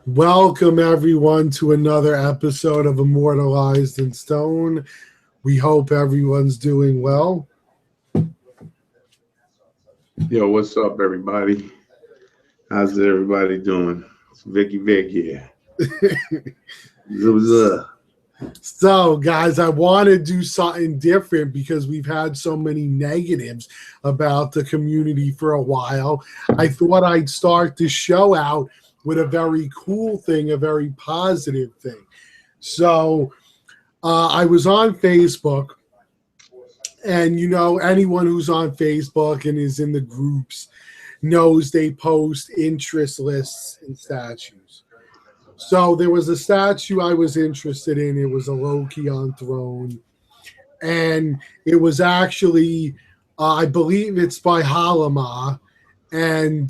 Welcome, everyone, to another episode of Immortalized in Stone. We hope everyone's doing well. Yo, what's up, everybody? How's everybody doing? It's Vicky Vic here. What's up? So, guys, I want to do something different because we've had so many negatives about the community for a while. I thought I'd start the show out with a very cool thing, a very positive thing. So, I was on Facebook, and anyone who's on Facebook and is in the groups knows they post interest lists and statues. So there was a statue I was interested in. It was a Lokion throne, and it was actually, I believe it's by Halama, and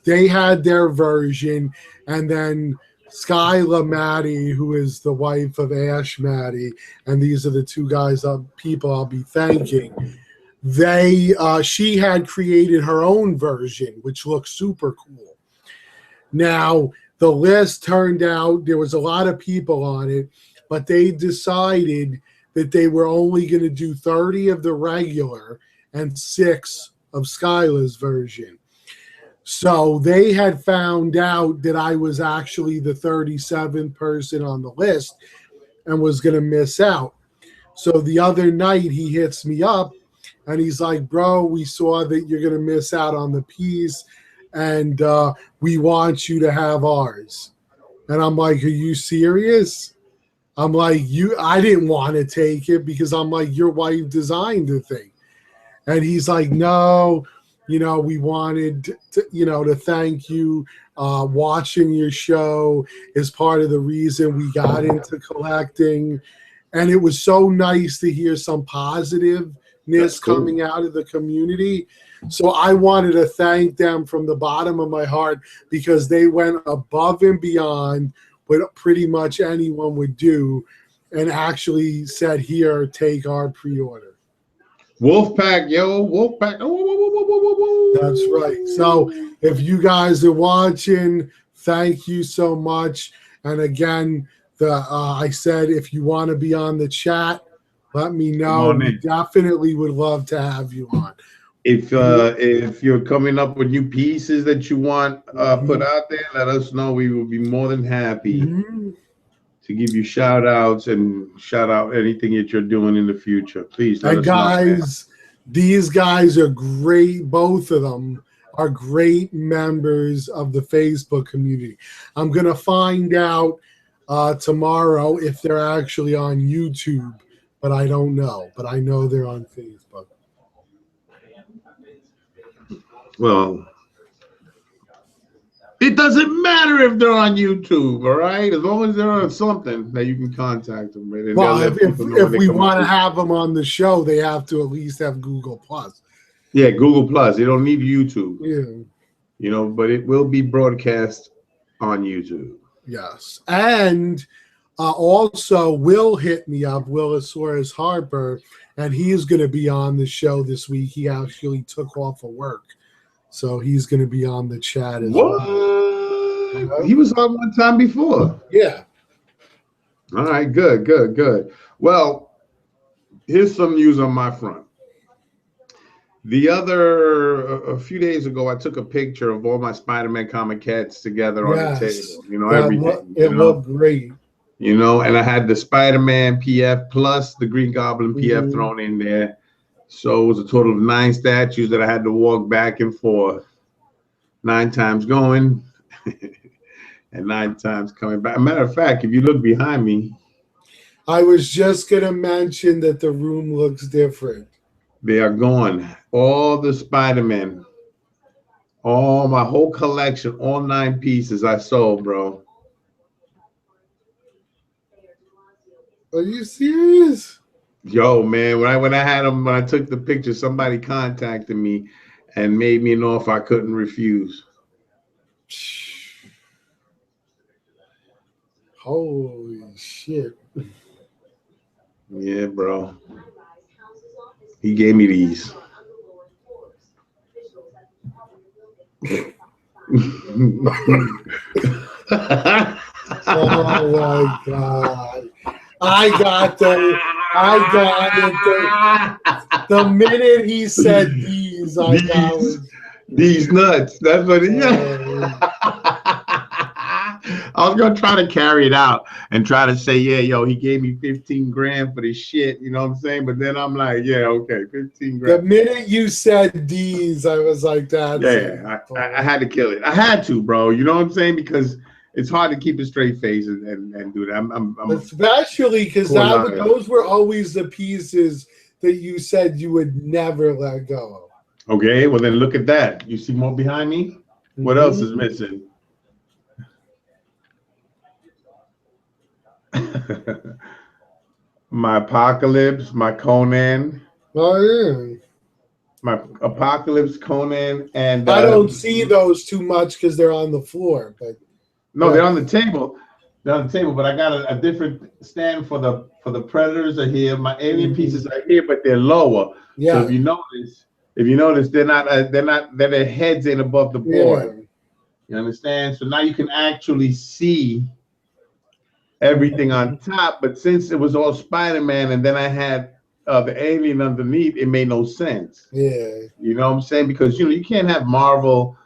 they had their version, and then Skyla Maddie, who is the wife of Ash Maddie, and these are the two people I'll be thanking. She had created her own version, which looks super cool. Now, the list turned out there was a lot of people on it, but they decided that they were only going to do 30 of the regular and 6 of Skyla's version. So they had found out that I was actually the 37th person on the list and was going to miss out. So the other night he hits me up and he's like, bro, we saw that you're going to miss out on the piece, and we want you to have ours. And I'm like, are you serious? I'm like, I didn't want to take it because I'm like, your wife designed the thing. And he's like, no, we wanted to thank you. Watching your show is part of the reason we got into collecting. And it was so nice to hear some positiveness coming out of the community. So I wanted to thank them from the bottom of my heart because they went above and beyond what pretty much anyone would do and actually said, here, take our pre-order. Wolfpack, yo, Wolfpack. That's right. So if you guys are watching, thank you so much. And again, I said if you want to be on the chat, let me know. We definitely would love to have you on. If you're coming up with new pieces that you want put out there, let us know. We will be more than happy to give you shout outs and shout out anything that you're doing in the future. Please let us know. These guys are great. Both of them are great members of the Facebook community. I'm going to find out tomorrow if they're actually on YouTube, but I don't know. But I know they're on Facebook. Well, it doesn't matter if they're on YouTube, all right? As long as they're on something that you can contact them. Right? Well, if we want to have them on the show, they have to at least have Google Plus. Yeah, Google Plus. They don't need YouTube. Yeah. But it will be broadcast on YouTube. Yes. And also, Will hit me up, Willisaurus Harper, and he's going to be on the show this week. He actually took off of work. So he's going to be on the chat as well. He was on one time before. Yeah. All right, good. Well, here's some news on my front. A few days ago, I took a picture of all my Spider-Man comic cats together on the table. Everything. It looked great. And I had the Spider-Man PF plus the Green Goblin PF thrown in there. So it was a total of 9 statues that I had to walk back and forth 9 times going and 9 times coming back. Matter of fact, if you look behind me, I was just going to mention that the room looks different. They are gone. All the Spider-Man, my whole collection, all 9 pieces I sold, bro. Are you serious? Yo, man, when I had them, when I took the picture, somebody contacted me and made me an offer I couldn't refuse. Holy shit. Yeah, bro. He gave me these. Oh my God. I got it. The minute he said these, I got it. These nuts. That's what it I was gonna try to carry it out and try to say, yeah, yo, he gave me 15 grand for this shit, you know what I'm saying? But then I'm like, yeah, okay, 15 grand. The minute you said these, I was like, that's yeah, I had to kill it. I had to, bro. You know what I'm saying? Because it's hard to keep a straight face and do that. I'm especially because those were always the pieces that you said you would never let go of. Okay, well then look at that. You see more behind me? What else is missing? My Apocalypse, my Conan. Oh yeah. My Apocalypse, Conan, and I don't see those too much because they're on the floor, but no, they're on the table. They're on the table, but I got a different stand for the Predators are here. My Alien pieces are here, but they're lower. Yeah. So if you notice, they're not their heads ain't above the board. Yeah. You understand? So now you can actually see everything on top. But since it was all Spider-Man, and then I had the Alien underneath, it made no sense. Yeah. You know what I'm saying? Because you can't have Marvel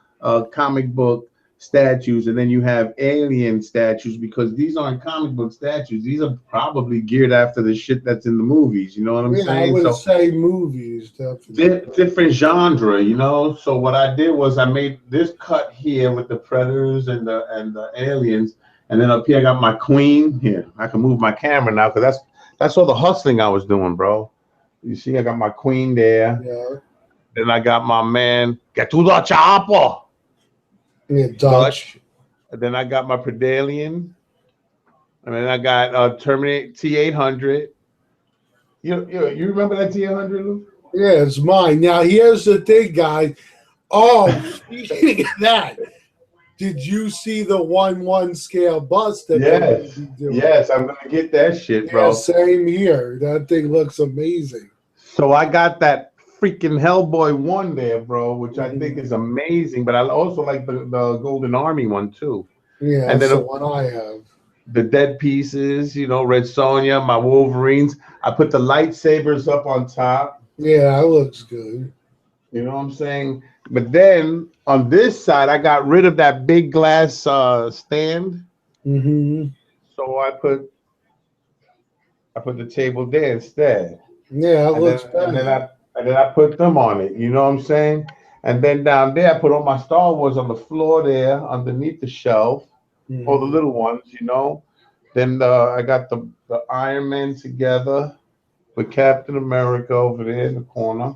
comic book statues and then you have Alien statues, because these aren't comic book statues. These are probably geared after the shit that's in the movies. You know what I'm saying? I would say movies, definitely. Different genre, you know. So what I did was I made this cut here with the Predators and the Aliens, and then up here I got my Queen. Here, I can move my camera now because that's all the hustling I was doing, bro. You see, I got my Queen there. Yeah. Then I got my man, get to the chopper. Yeah, Dutch. And then I got my Predalien. And then I got Terminator T-800. You remember that T-800, Lou? Yeah, it's mine. Now, here's the thing, guys. Oh, speaking of that, did you see the 1/1 scale bust that they're going to be doing? Yes, I'm going to get that shit, bro. Yeah, same here. That thing looks amazing. So I got that freaking Hellboy 1 there, bro, which I think is amazing. But I also like the Golden Army one, too. Yeah, and that's then the one I have. The Dead Pieces, Red Sonja, my Wolverines. I put the lightsabers up on top. Yeah, that looks good. You know what I'm saying? But then on this side, I got rid of that big glass stand. So I put the table there instead. Yeah, it looks better. And then I put them on it. You know what I'm saying? And then down there, I put all my Star Wars on the floor there, underneath the shelf, all the little ones. Then I got the Iron Man together with Captain America over there in the corner.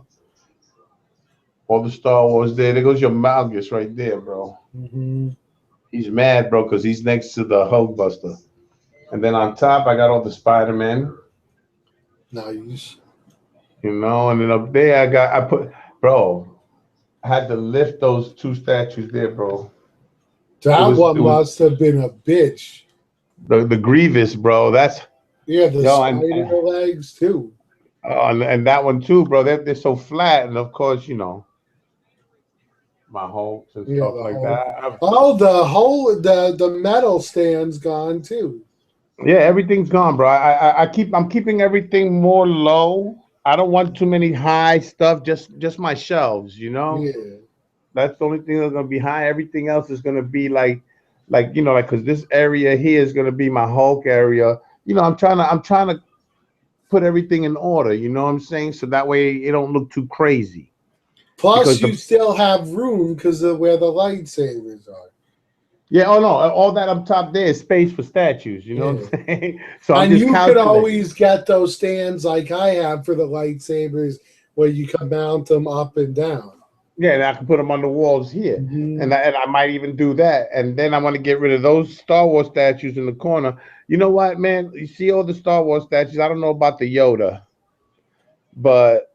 All the Star Wars there. There goes your Malgus right there, bro. He's mad, bro, because he's next to the Hulkbuster. And then on top, I got all the Spider-Man. Nice. And then up there, I had to lift those two statues there, bro. That one must have been a bitch. The Grievous, bro. That's the spider legs too. And that one too, bro. They're so flat, and of course, my Hulks and stuff like that. The metal stand's gone too. Yeah, everything's gone, bro. I'm keeping everything more low. I don't want too many high stuff. Just my shelves, Yeah. That's the only thing that's gonna be high. Everything else is gonna be like because this area here is gonna be my Hulk area. I'm trying to put everything in order. You know what I'm saying? So that way it don't look too crazy. Plus, you still have room because of where the lightsabers are. Yeah. Oh no! All that up top there is space for statues. You know what I'm saying? So you could always get those stands like I have for the lightsabers, where you can mount them up and down. Yeah, and I can put them on the walls here, and I might even do that. And then I want to get rid of those Star Wars statues in the corner. You know what, man? You see all the Star Wars statues. I don't know about the Yoda, but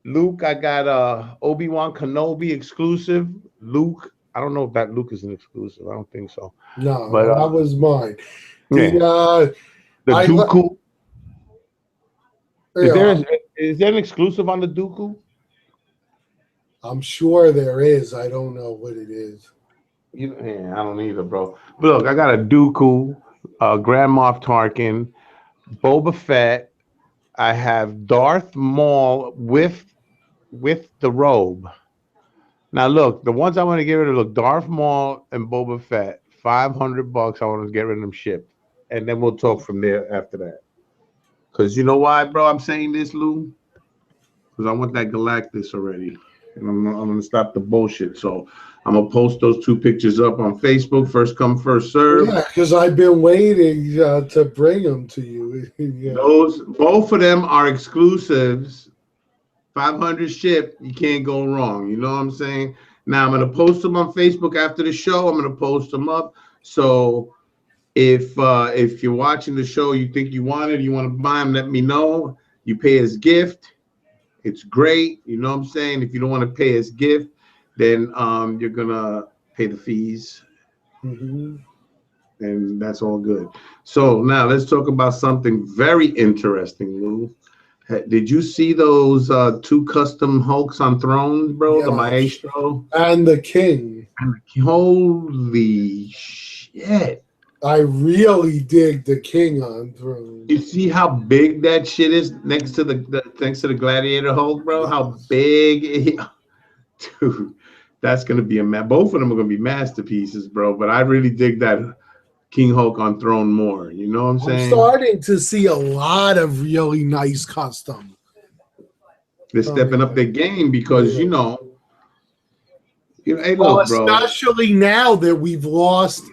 Luke, I got Obi-Wan Kenobi exclusive. Luke, I don't know if that Luke is an exclusive. I don't think so. No, but that was mine. The Dooku. Is there an exclusive on the Dooku? I'm sure there is. I don't know what it is. Yeah, I don't either, bro. But look, I got a Dooku, Grand Moff Tarkin, Boba Fett. I have Darth Maul with the robe. Now look, the ones I want to get rid of, look, Darth Maul and Boba Fett, $500. I want to get rid of them shipped, and then we'll talk from there after that. Cause you know why, bro? I'm saying this, Lou. Because I want that Galactus already, and I'm gonna stop the bullshit. So I'm gonna post those two pictures up on Facebook. First come, first serve. Yeah, because I've been waiting to bring them to you. Yeah. Those both of them are exclusives. 500 shipped. You can't go wrong. You know what I'm saying? Now I'm gonna post them on Facebook after the show. I'm gonna post them up. So if you're watching the show, you think you want it, you want to buy them, let me know. You pay as gift. It's great. You know what I'm saying? If you don't want to pay as gift, then you're gonna pay the fees. Mm-hmm. And that's all good. So now let's talk about something very interesting, Lou. Did you see those two custom Hulks on Thrones, bro? The Yes. Maestro And the King. Holy shit. I really dig the King on Throne. You see how big that shit is next to the Gladiator Hulk, bro? Yes. How big dude, that's gonna be both of them are gonna be masterpieces, bro. But I really dig that King Hulk on Throne more. You know what I'm saying? I'm starting to see a lot of really nice custom. They're stepping up their game because you know, hey, look, bro. Especially now that we've lost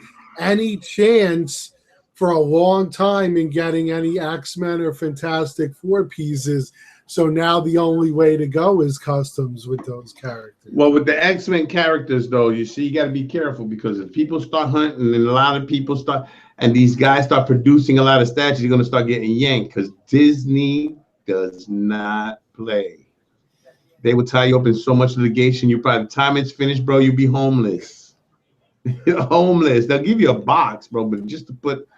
any chance for a long time in getting any X-Men or Fantastic Four pieces. So now the only way to go is customs with those characters. Well, with the X-Men characters, though, you see, you got to be careful because if people start hunting and a lot of people start, and these guys start producing a lot of statues, you're going to start getting yanked because Disney does not play. They will tie you up in so much litigation. You by the time it's finished, bro, you'll be homeless. You're homeless. They'll give you a box, bro, but just to put,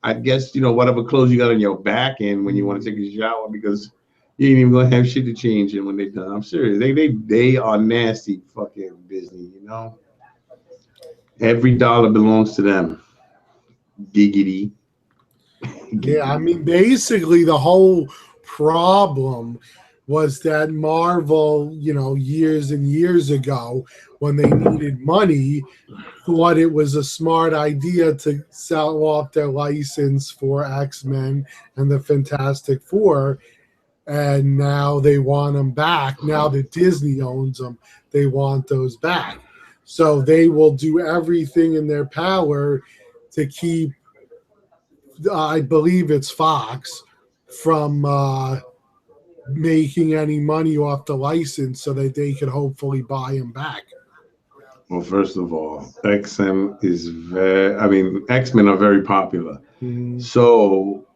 I guess, whatever clothes you got on your back in when you want to take a shower because you ain't even gonna have shit to change in when they're done. I'm serious. They are nasty fucking Disney, Every dollar belongs to them. Giggity. Yeah, I mean, basically the whole problem was that Marvel, years and years ago, when they needed money, thought it was a smart idea to sell off their license for X-Men and the Fantastic Four. And now they want them back. Now that Disney owns them, they want those back. So they will do everything in their power to keep, I believe it's Fox, from making any money off the license so that they could hopefully buy them back. Well, first of all, X-Men are very popular. Mm-hmm. So,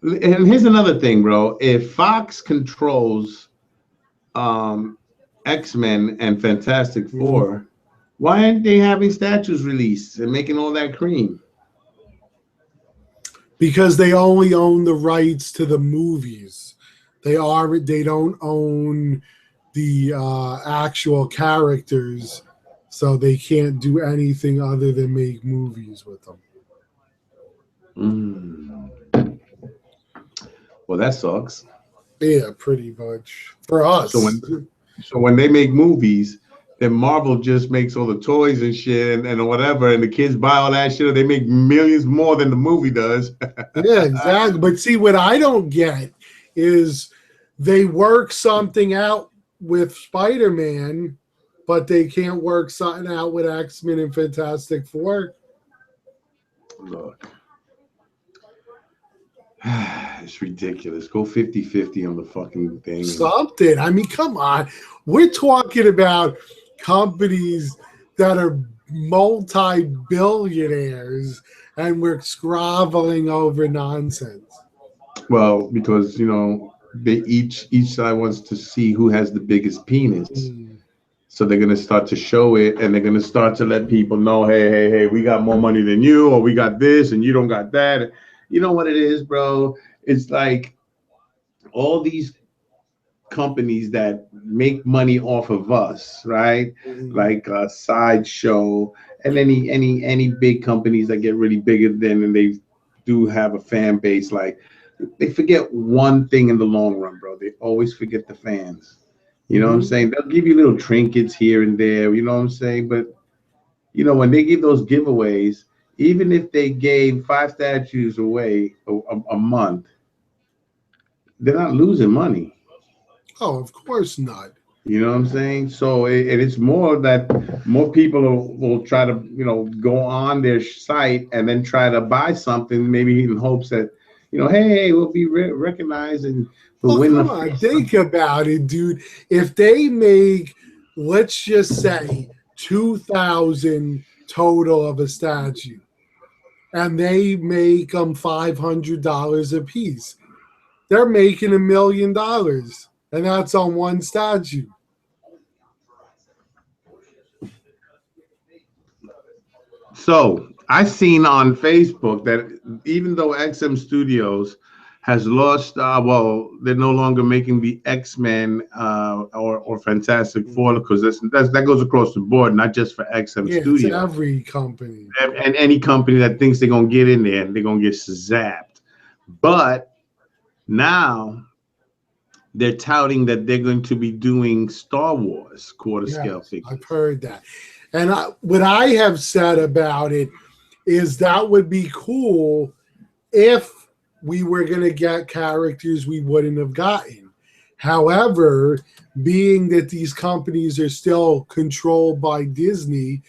and here's another thing, bro. If Fox controls X-Men and Fantastic Four, why aren't they having statues released and making all that cream? Because they only own the rights to the movies. They don't own the actual characters, so they can't do anything other than make movies with them. Well, that sucks. Yeah, pretty much for us. So when they make movies, then Marvel just makes all the toys and shit and whatever, and the kids buy all that shit. They make millions more than the movie does. Yeah, exactly. But see, what I don't get is they work something out with Spider-Man, but they can't work something out with X-Men and Fantastic Four. Look. It's ridiculous. Go 50-50 on the fucking thing. Something. I mean, come on. We're talking about companies that are multi-billionaires and we're groveling over nonsense. Well, because they each side wants to see who has the biggest penis. So they're gonna start to show it, and they're gonna start to let people know, hey, we got more money than you, or we got this, and you don't got that. You know what it is, bro? It's like all these companies that make money off of us, right? Like Sideshow and any big companies that get really bigger than, and they do have a fan base. Like they forget one thing in the long run, bro. They always forget the fans. You know what I'm saying? They'll give you little trinkets here and there. You know what I'm saying? But you know, when they give those giveaways, even if they gave 5 statues away a month, they're not losing money. Oh, of course not. You know what I'm saying? So it's more that more people will try to, you know, go on their site and then try to buy something, maybe in hopes that, you know, hey, we'll be recognized and we'll Well, win come the on, free think stuff. about it, dude. If they make, let's just say, 2,000 total of a statue, and they make them $500 a piece, they're making $1,000,000, and that's on one statue. So I seen on Facebook that even though XM Studios has lost, well, they're no longer making the X-Men or Fantastic Four, because that goes across the board, not just for XM Yeah, it's Studio. every company. And any company that thinks they're gonna get in there, they're gonna get zapped. But now they're touting that they're going to be doing Star Wars quarter scale Yes, figures. I've heard that. And what I have said about it is that would be cool if we were going to get characters we wouldn't have gotten. However, being that these companies are still controlled by Disney,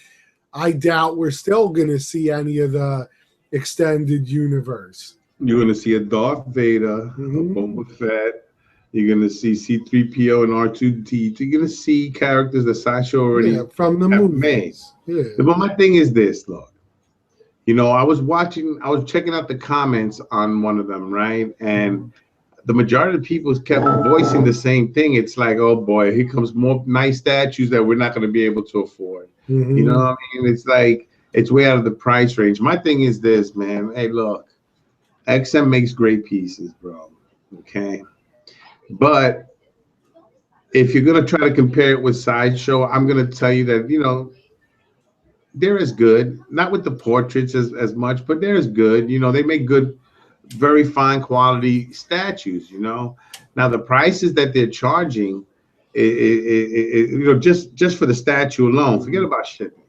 I doubt we're still going to see any of the extended universe. You're gonna see a Darth Vader, a Boba Fett. You're gonna see C-3PO and R2D2. You're gonna see characters that Sasha Yeah, already from the have made. movies. Yeah. But my thing is this, look. You know, I was checking out the comments on one of them, right? And the majority of the people kept voicing the same thing. It's like, oh boy, here comes more nice statues that we're not going to be able to afford. You know what I mean? It's like, it's way out of the price range. My thing is this, man. Hey, look, XM makes great pieces, bro. Okay. But if you're going to try to compare it with Sideshow, I'm going to tell you that, you know, they're as good, not with the portraits as much, but they're as good. You know, they make good, very fine quality statues, you know. Now the prices that they're charging, you know, just for the statue alone, forget about shipping.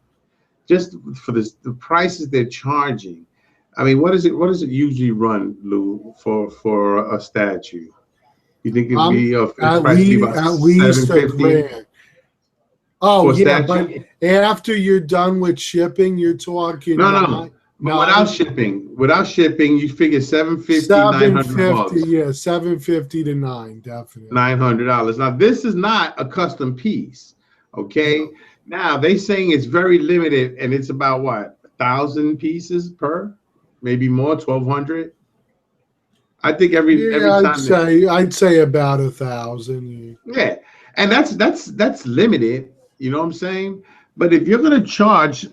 Just for the prices they're charging. I mean, what does it usually run, Lou, for a statue? You think it'd be a price be about At least a 750 grand. Oh for a yeah, statue? but after you're done with shipping, you're talking No. But without shipping, you figure 750, $900. Yeah, 750 to 9, definitely. $900. Now, this is not a custom piece. Okay. No. Now they saying it's very limited, and it's about what, 1,000 pieces per, maybe more, 1,200. I think every time. I'd say about 1,000. Yeah, and that's limited. You know what I'm saying? But if you're gonna charge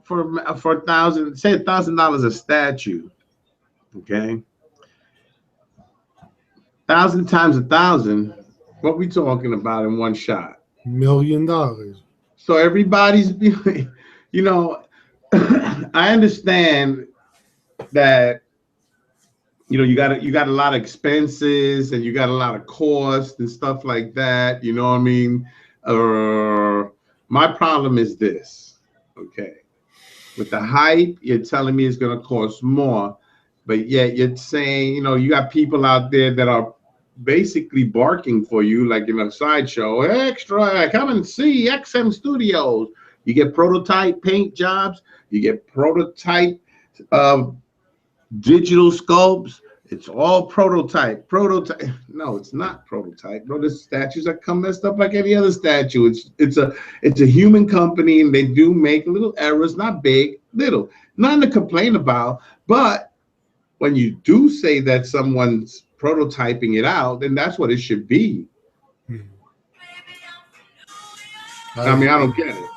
for 1,000, say $1,000 a statue, okay, 1,000 times 1,000, what we talking about in one shot? $1 million. So everybody's, you know, I understand that, you know, you got a lot of expenses and you got a lot of costs and stuff like that. You know what I mean? My problem is this, okay? With the hype, you're telling me it's going to cost more, but yet you're saying, you know, you got people out there that are basically barking for you, like in a Sideshow, extra, come and see XM Studios. You get prototype paint jobs, you get prototype digital sculpts. It's all prototype. No, it's not prototype. No, there's statues that come messed up like any other statue. It's a human company, and they do make little errors, not big, little, nothing to complain about. But when you do say that someone's prototyping it out, then that's what it should be. I mean, I don't get it.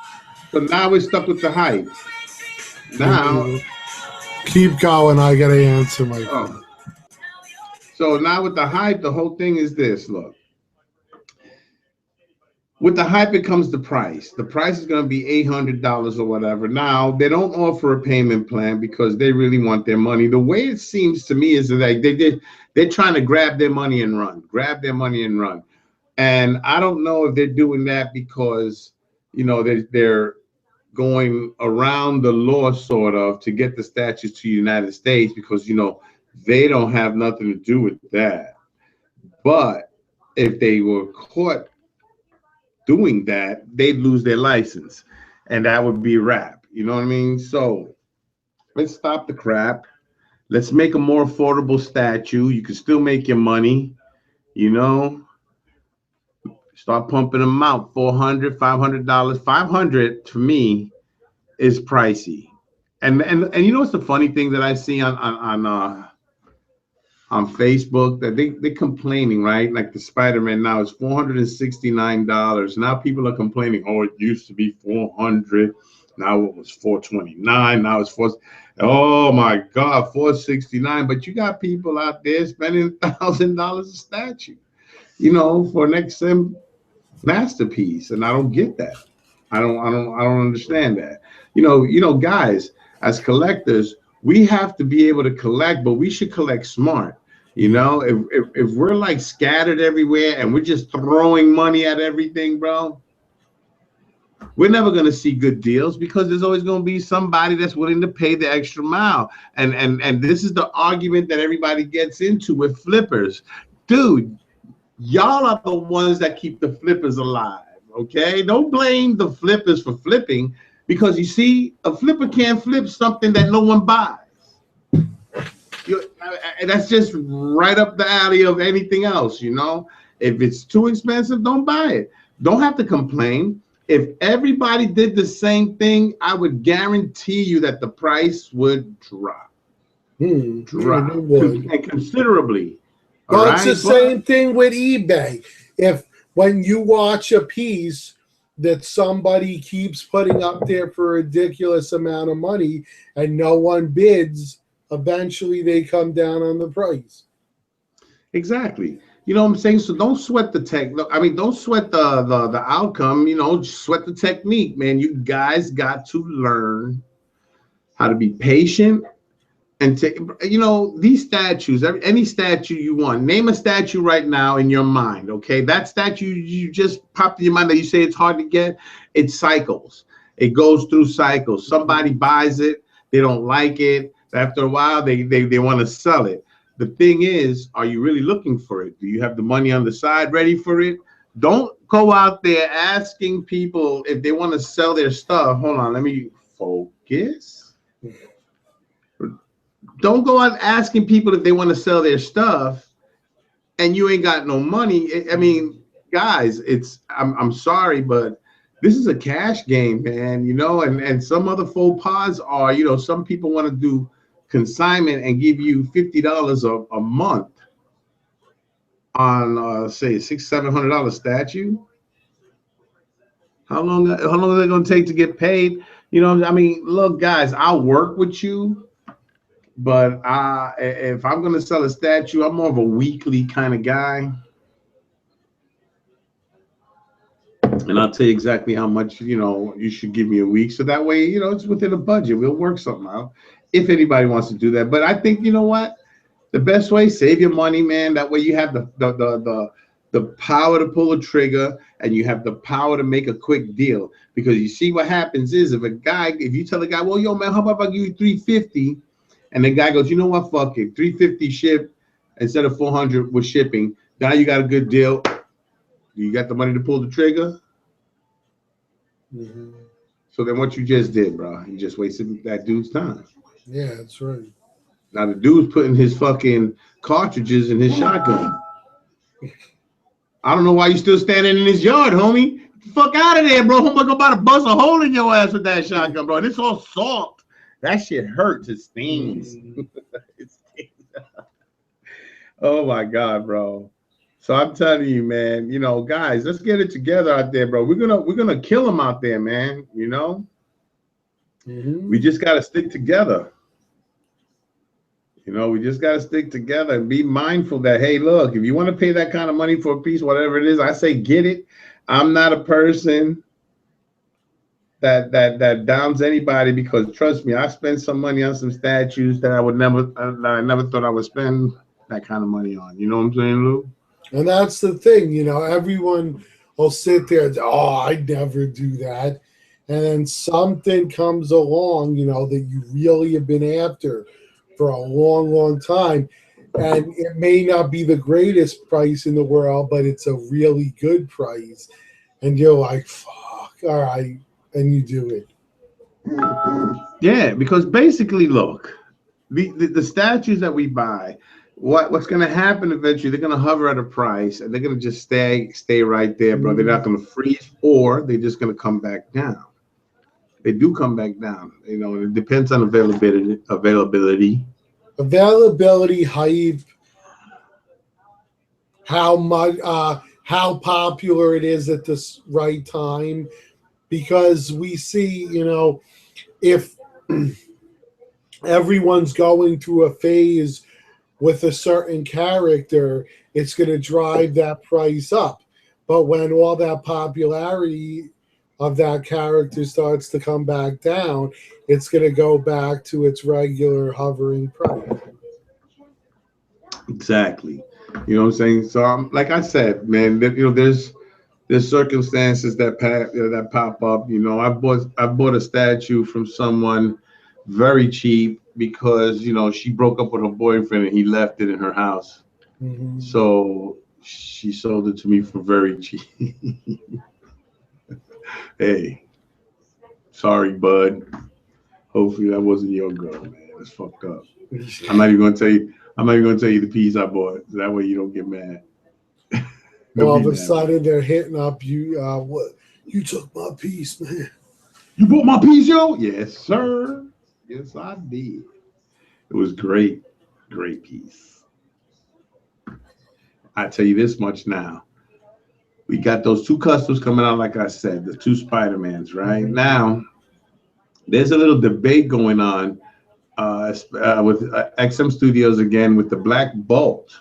So now we're stuck with the hype. Now, keep going. I gotta answer my phone. So now with the hype, the whole thing is this. Look, with the hype, it comes the price. The price is going to be $800 or whatever. Now, they don't offer a payment plan because they really want their money. The way it seems to me is that they're trying to grab their money and run, grab their money and run. And I don't know if they're doing that because, they're going around the law sort of to get the statues to the United States because, they don't have nothing to do with that. But if they were caught doing that, they'd lose their license, and that would be a wrap. You know what I mean? So let's stop the crap. Let's make a more affordable statue. You can still make your money, you know. Start pumping them out. $400, $500. 500 for me is pricey. And you know what's the funny thing that I see on Facebook, that they're complaining, right? Like the Spider-Man now is $469. Now people are complaining, oh, it used to be $400. Now it was $429. Now it's oh my God, $469. But you got people out there spending $1,000 a statue, for next masterpiece. And I don't get that. I don't understand that. Guys, as collectors, we have to be able to collect, but we should collect smart. If we're like scattered everywhere and we're just throwing money at everything, bro, we're never going to see good deals because there's always going to be somebody that's willing to pay the extra mile. And this is the argument that everybody gets into with flippers. Dude, y'all are the ones that keep the flippers alive, okay? Don't blame the flippers for flipping because, you see, a flipper can't flip something that no one buys. That's just right up the alley of anything else, If it's too expensive, don't buy it. Don't have to complain. If everybody did the same thing, I would guarantee you that the price would drop. Drop. And considerably. Well, it's the same thing with eBay. When you watch a piece that somebody keeps putting up there for a ridiculous amount of money and no one bids, eventually they come down on the price. Exactly. You know what I'm saying? So don't sweat the tech. I mean, don't sweat the outcome, sweat the technique, man. You guys got to learn how to be patient and these statues, any statue you want, name a statue right now in your mind. Okay. That statue you just popped in your mind that you say it's hard to get. It cycles. It goes through cycles. Somebody buys it. They don't like it. After a while, they want to sell it. The thing is, are you really looking for it? Do you have the money on the side ready for it? Don't go out there asking people if they want to sell their stuff. Hold on, let me focus. Don't go out asking people if they want to sell their stuff and you ain't got no money. I mean, guys, I'm sorry, but this is a cash game, man, and some other faux pas are, some people want to do consignment and give you $50 a month on say $600-700 statue. How long are they going to take to get paid? I mean, look, guys, I'll work with you, but if I'm going to sell a statue, I'm more of a weekly kind of guy. And I'll tell you exactly how much, you should give me a week. So that way, it's within a budget. We'll work something out if anybody wants to do that. But I think, the best way, save your money, man. That way you have the power to pull a trigger and you have the power to make a quick deal. Because you see what happens is if you tell a guy, well, yo, man, how about if I give you $350? And the guy goes, you know what, fuck it. $350 ship instead of $400 with shipping. Now you got a good deal. You got the money to pull the trigger. Mm-hmm. So then what you just did, bro, you just wasted that dude's time. Yeah, that's right. Now the dude's putting his fucking cartridges in his shotgun. I don't know why you still standing in his yard, homie. Get the fuck out of there, bro. Homeboy about to bust a hole in your ass with that shotgun, bro. And it's all salt. That shit hurts. It stings. It stings. Oh my God, bro. So I'm telling you, man, guys, let's get it together out there, bro. We're gonna kill them out there, man. Mm-hmm. We just gotta stick together. We just gotta stick together and be mindful that, hey, look, if you want to pay that kind of money for a piece, whatever it is, I say get it. I'm not a person that downs anybody, because trust me, I spent some money on some statues that I never thought I would spend that kind of money on. You know what I'm saying, Lou? And that's the thing, everyone will sit there and say, oh, I'd never do that. And then something comes along, that you really have been after for a long, long time. And it may not be the greatest price in the world, but it's a really good price. And you're like, fuck, all right. And you do it. Yeah, because basically, look, the statues that we buy, what's going to happen eventually, they're going to hover at a price, and they're going to just stay right there, bro. They're not going to freeze, or they're just going to come back down. They do come back down. It depends on availability, hype, how much, how popular it is at this right time, because we see, if everyone's going through a phase with a certain character, it's going to drive that price up. But when all that popularity of that character starts to come back down, it's going to go back to its regular hovering price. Exactly. You know what I'm saying? So, like I said, man, there's circumstances that pop up. I bought a statue from someone very cheap because she broke up with her boyfriend and he left it in her house. Mm-hmm. So she sold it to me for very cheap. Hey, sorry, bud. Hopefully that wasn't your girl, man. That's fucked up. I'm not even gonna tell you. I'm not even gonna tell you the piece I bought. So that way you don't get mad. All of a sudden they're hitting up you. What? You took my piece, man. You bought my piece, yo? Yes, sir. Yes, I did. It was great. Great piece. I tell you this much now. We got those two customs coming out, like I said, the two Spider-Mans, right? Mm-hmm. Now, there's a little debate going on with XM Studios again with the Black Bolt.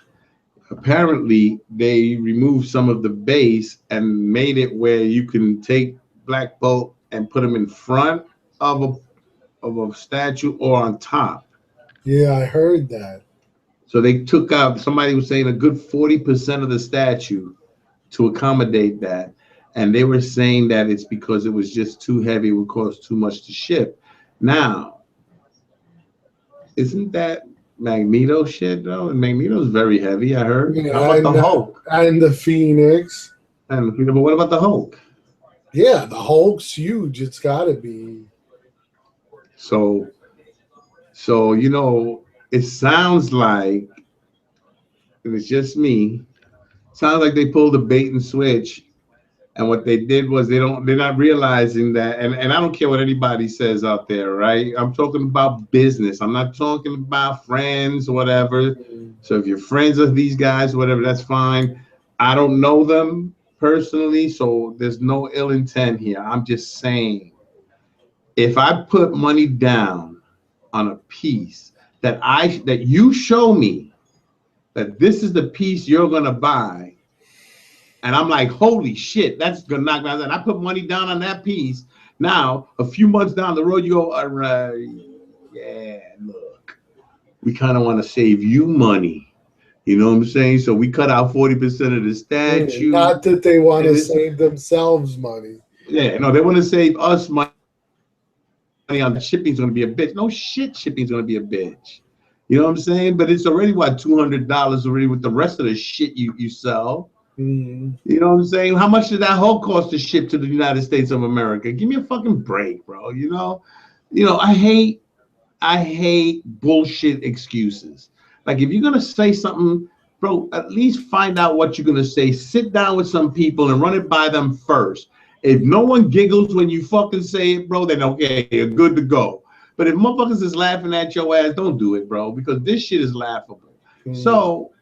Apparently, they removed some of the base and made it where you can take Black Bolt and put them in front of a statue or on top. Yeah, I heard that. So they took out, somebody was saying, a good 40% of the statue to accommodate that. And they were saying that it's because it was just too heavy, it would cost too much to ship. Now, isn't that Magneto shit though? And Magneto's very heavy, I heard. Yeah, how about the Hulk? And the Phoenix. But what about the Hulk? Yeah, the Hulk's huge. It's gotta be. So it sounds like, and it's just me, sounds like they pulled a bait and switch. And what they did was they're not realizing that, and I don't care what anybody says out there, right? I'm talking about business. I'm not talking about friends or whatever. So if you're friends of these guys, whatever, that's fine. I don't know them personally, so there's no ill intent here. I'm just saying, if I put money down on a piece that you show me that this is the piece you're gonna buy, and I'm like, holy shit, that's gonna knock me out. And I put money down on that piece. Now, a few months down the road, you go, all right, yeah, look, we kind of want to save you money. You know what I'm saying? So we cut out 40% of the statue. Not that they want to save themselves money. Yeah, no, they want to save us money on the shipping's gonna be a bitch. No shit, shipping's gonna be a bitch. You know what I'm saying? But it's already what, $200 already with the rest of the shit you sell. Mm-hmm. You know what I'm saying? How much did that Hulk cost to ship to the United States of America? Give me a fucking break, bro. I hate bullshit excuses. Like, if you're gonna say something, bro, at least find out what you're gonna say. Sit down with some people and run it by them first. If no one giggles when you fucking say it, bro, then okay, you're good to go. But if motherfuckers is laughing at your ass, don't do it, bro, because this shit is laughable. Mm-hmm. So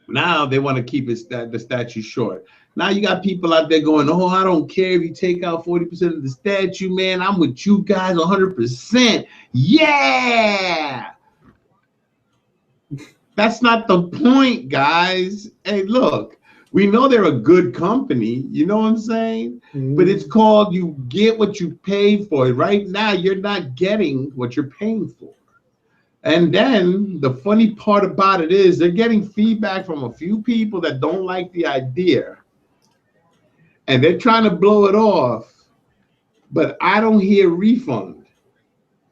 now they want to keep the statue short. Now you got people out there going, oh, I don't care if you take out 40% of the statue, man. I'm with you guys 100%. Yeah. That's not the point, guys. Hey, look, We know they're a good company, you know what I'm saying? But it's called you get what you pay for. Right now, you're not getting what you're paying for. And then the funny part about it is they're getting feedback from a few people that don't like the idea. And they're trying to blow it off. But I don't hear refund.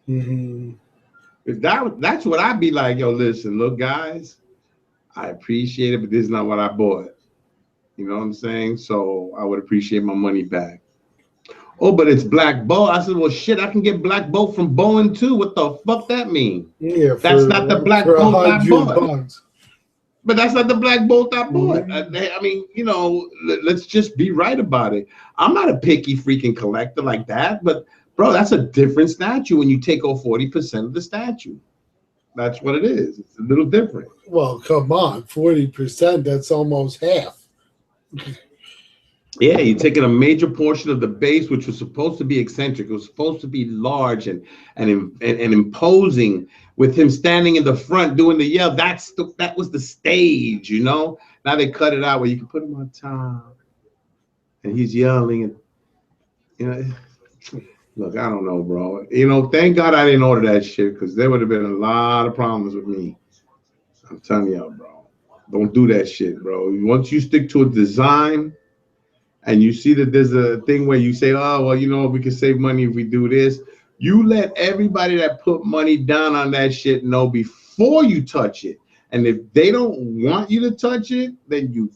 If that's what I'd be like, yo, listen, look, guys, I appreciate it, but this is not what I bought. You know what I'm saying? So I would appreciate my money back. Oh, but it's Black Bolt. I said, well, shit, I can get Black Bolt from Bowen too. What the fuck that mean? Yeah, that's not the Black Bolt I bought. But that's not the Black Bolt I bought. I mean, you know, let's just be right about it. I'm not a picky freaking collector like that, but bro, that's a different statue when you take off 40% of the statue. That's what it is. It's a little different. Well, come on, 40%, that's almost half. Yeah, you're taking a major portion of the base, which was supposed to be eccentric. It was supposed to be large and imposing, with him standing in the front doing the yell. That was the stage, you know. Now they cut it out where you can put him on top, and he's yelling, and you know. Look, I don't know, bro. You know, thank God I didn't order that shit, because there would have been a lot of problems with me. I'm telling y'all, bro. Don't do that shit, bro. Once you stick to a design, and you see that there's a thing where you say, oh, well, you know, we can save money if we do this. You let everybody that put money down on that shit know before you touch it. And if they don't want you to touch it, then you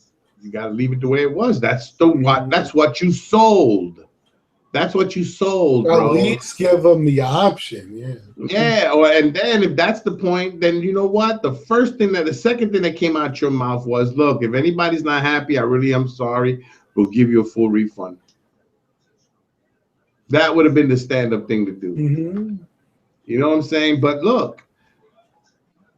got to leave it the way it was. That's what you sold. That's what you sold, bro. At least give them the option, yeah. Yeah, and then if that's the point, then you know what? The second thing that came out your mouth was, look, if anybody's not happy, I really am sorry. We'll give you a full refund. That would have been the stand-up thing to do. You know what I'm saying? But look,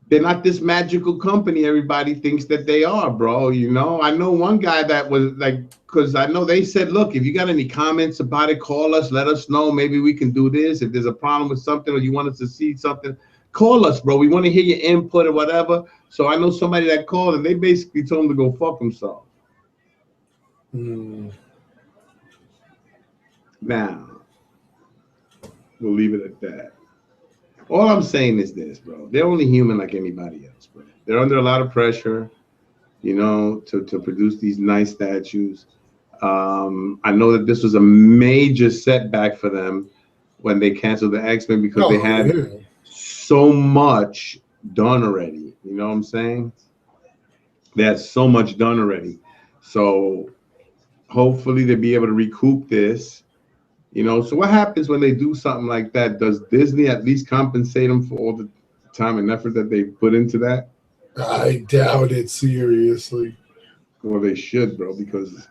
they're not this magical company everybody thinks that they are, bro. You know, I know one guy that was like, because I know they said, look, if you got any comments about it, call us, let us know. Maybe we can do this. If there's a problem with something or you want us to see something, call us, bro. We want to hear your input or whatever. So I know somebody that called and they basically told him to go fuck himself. Now, we'll leave it at that. All I'm saying is this, bro. They're only human like anybody else, bro. They're under a lot of pressure, you know, to produce these nice statues. I know that this was a major setback for them when they canceled the X-Men, because they had so much done already. You know what I'm saying? They had so much done already. So hopefully they'll be able to recoup this. You know, so what happens when they do something like that? Does Disney at least compensate them for all the time and effort that they put into that? I doubt it, seriously. Well, they should, bro, because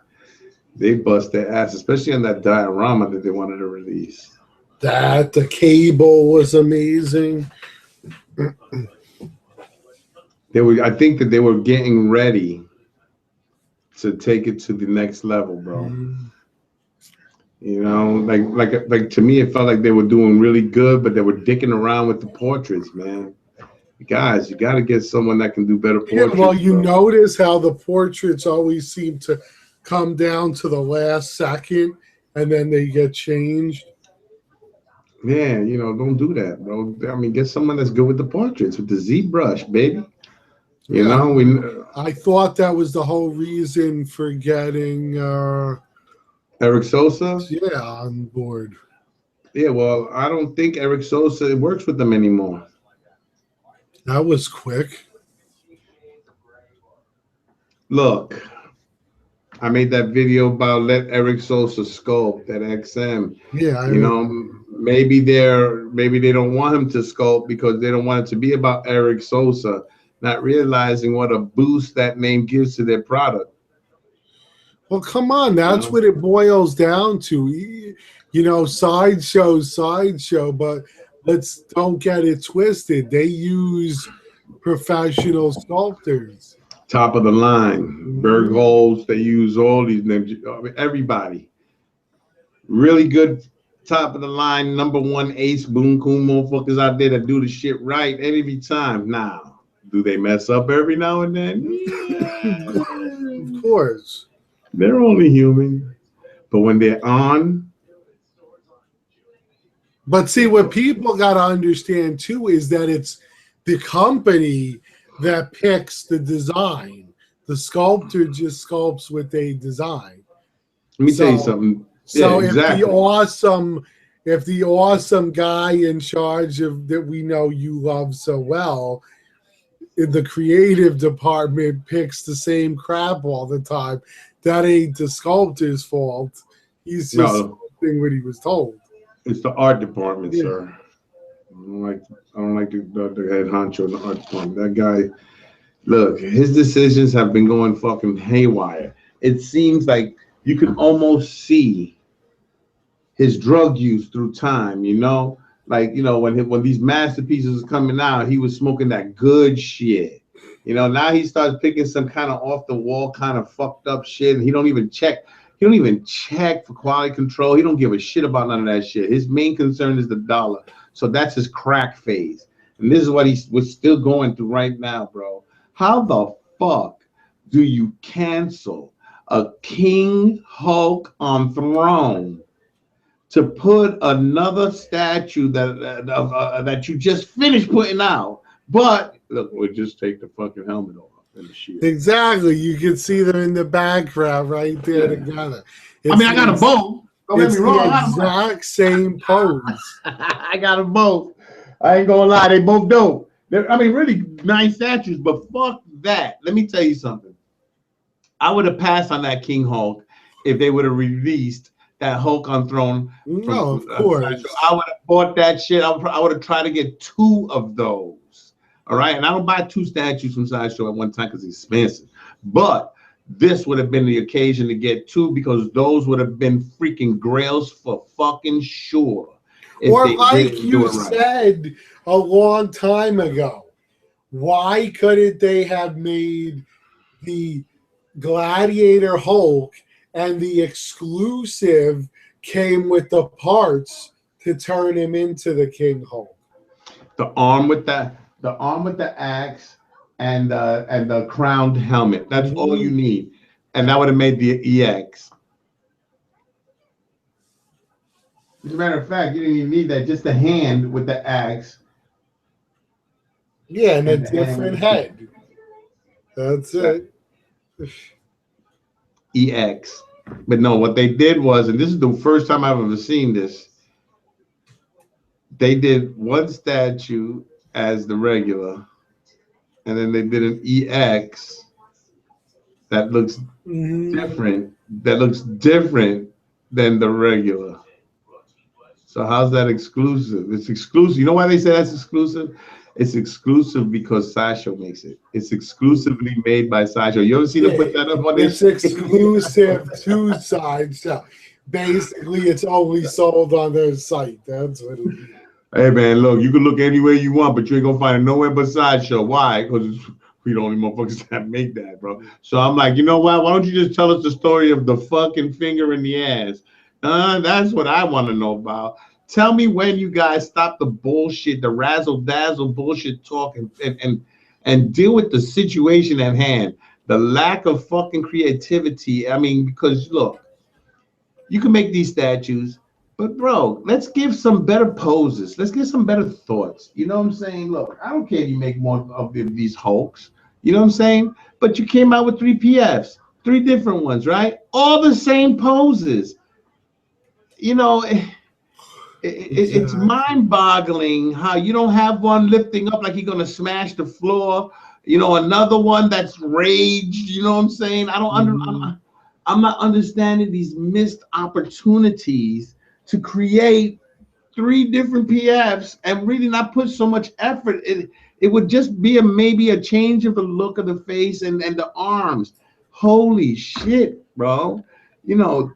they bust their ass, especially on that diorama that they wanted to release. The cable was amazing. I think that they were getting ready to take it to the next level, bro. You know, like to me, it felt like they were doing really good, but they were dicking around with the portraits, man. Guys, you got to get someone that can do better portraits. Yeah, well, you notice how the portraits always seem to come down to the last second, and then they get changed. Yeah, you know, don't do that, bro. I mean, get someone that's good with the portraits, with the ZBrush, baby. You know, I thought that was the whole reason for getting Eric Sosa? Yeah, on board. Yeah, well, I don't think Eric Sosa works with them anymore. That was quick. Look, I made that video about let Eric Sosa sculpt at XM. Yeah, you know, maybe they don't want him to sculpt because they don't want it to be about Eric Sosa, not realizing what a boost that name gives to their product. Well, come on, that's what it boils down to. You know, sideshow, but don't get it twisted. They use professional sculptors. Top of the line, Bergholz, they use all these names. Everybody. Really good top of the line, #1 ace, boom, cool motherfuckers out there that do the shit right every time. Now, do they mess up every now and then? Yeah. Of course. They're only human, but when they're on. But see, what people got to understand too is that it's the company that picks the design. The sculptor just sculpts what they design. Let me tell you something. So yeah, exactly. if the awesome guy in charge of that we know you love so well, in the creative department picks the same crap all the time, that ain't the sculptor's fault. He's just sculpting what he was told. It's the art department, sir. I don't like the head honcho in the art department. That guy, look, his decisions have been going fucking haywire. It seems like you can almost see his drug use through time, you know? Like, you know, when these masterpieces are coming out, he was smoking that good shit. You know, now he starts picking some kind of off the wall, kind of fucked up shit, and he don't even check for quality control. He don't give a shit about none of that shit. His main concern is the dollar. So that's his crack phase. And this is what we're still going through right now, bro. How the fuck do you cancel a King Hulk on throne to put another statue that you just finished putting out? But look, we'll just take the fucking helmet off and the shield. Exactly. You can see them in the background right there together. I mean, I got them both. Don't get me wrong. The exact same pose. I got them both. I ain't gonna lie, they both dope. I mean, really nice statues, but fuck that. Let me tell you something. I would have passed on that King Hulk if they would have released that Hulk on throne. No, of course. I would have bought that shit. I would have tried to get 2 of those. All right, and I don't buy 2 statues from Sideshow at one time because it's expensive. But this would have been the occasion to get 2 because those would have been freaking grails for fucking sure. Or like you said a long time ago, why couldn't they have made the Gladiator Hulk and the exclusive came with the parts to turn him into the King Hulk? The arm with the axe and the crowned helmet. That's all you need. And that would have made the EX. As a matter of fact, you didn't even need that. Just the hand with the axe. Yeah, and a different head. That's it. EX. But no, what they did was, and this is the first time I've ever seen this, they did one statue as the regular, and then they did an EX that looks different. That looks different than the regular. So how's that exclusive? It's exclusive. You know why they say that's exclusive? It's exclusive because Sideshow makes it. It's exclusively made by Sideshow. You ever see them put that up on this? It's exclusive to Sideshow. Basically, it's only sold on their site. That's what it is. Hey man, look, you can look anywhere you want, but you ain't gonna find it nowhere but Sideshow. Why? Because we the only motherfuckers that make that, bro. So I'm like, you know what? Why don't you just tell us the story of the fucking finger in the ass? That's what I want to know about. Tell me when you guys stop the bullshit, the razzle dazzle bullshit talk, and deal with the situation at hand. The lack of fucking creativity. I mean, because look, you can make these statues, but bro, let's give some better poses. Let's get some better thoughts. You know what I'm saying? Look, I don't care if you make more of these Hulks. You know what I'm saying? But you came out with 3 PFs, 3 different ones, right? All the same poses. You know, it's mind-boggling how you don't have one lifting up like you're gonna smash the floor. You know, another one that's raged. You know what I'm saying? I'm not understanding these missed opportunities to create 3 different PFs and really not put so much effort. It would just be maybe a change of the look of the face and the arms. Holy shit, bro! You know,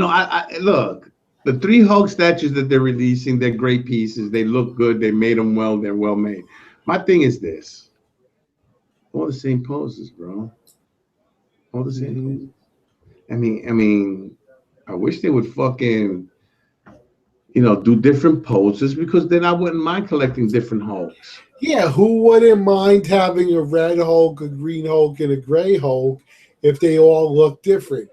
I look. The 3 Hulk statues that they're releasing, they're great pieces. They look good. They made them well. They're well made. My thing is this. All the same poses, bro. All the same poses. I mean, I wish they would fucking you know, do different poses, because then I wouldn't mind collecting different Hulks. Yeah, who wouldn't mind having a red Hulk, a green Hulk, and a gray Hulk if they all look different?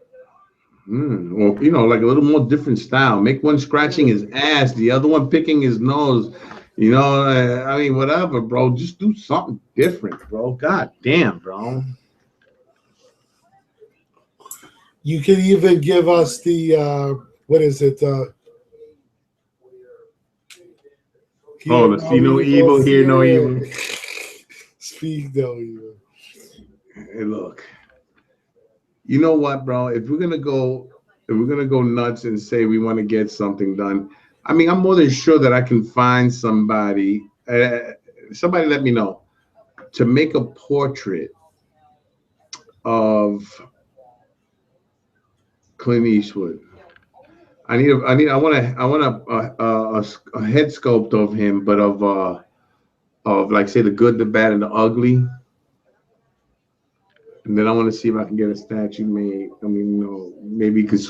Or, you know, like a little more different style. Make one scratching his ass, the other one picking his nose. You know, I mean, whatever, bro. Just do something different, bro. God damn, bro. You could even give us the what is it? Oh, to see no evil, hear no evil. Speak no evil. Hey, look. You know what, bro? If we're gonna go nuts and say we want to get something done, I mean, I'm more than sure that I can find somebody. Somebody let me know to make a portrait of Clint Eastwood. I want a head sculpt of him, but of like, say, the good, the bad, and the ugly. And then I want to see if I can get a statue made. I mean, you know, maybe you could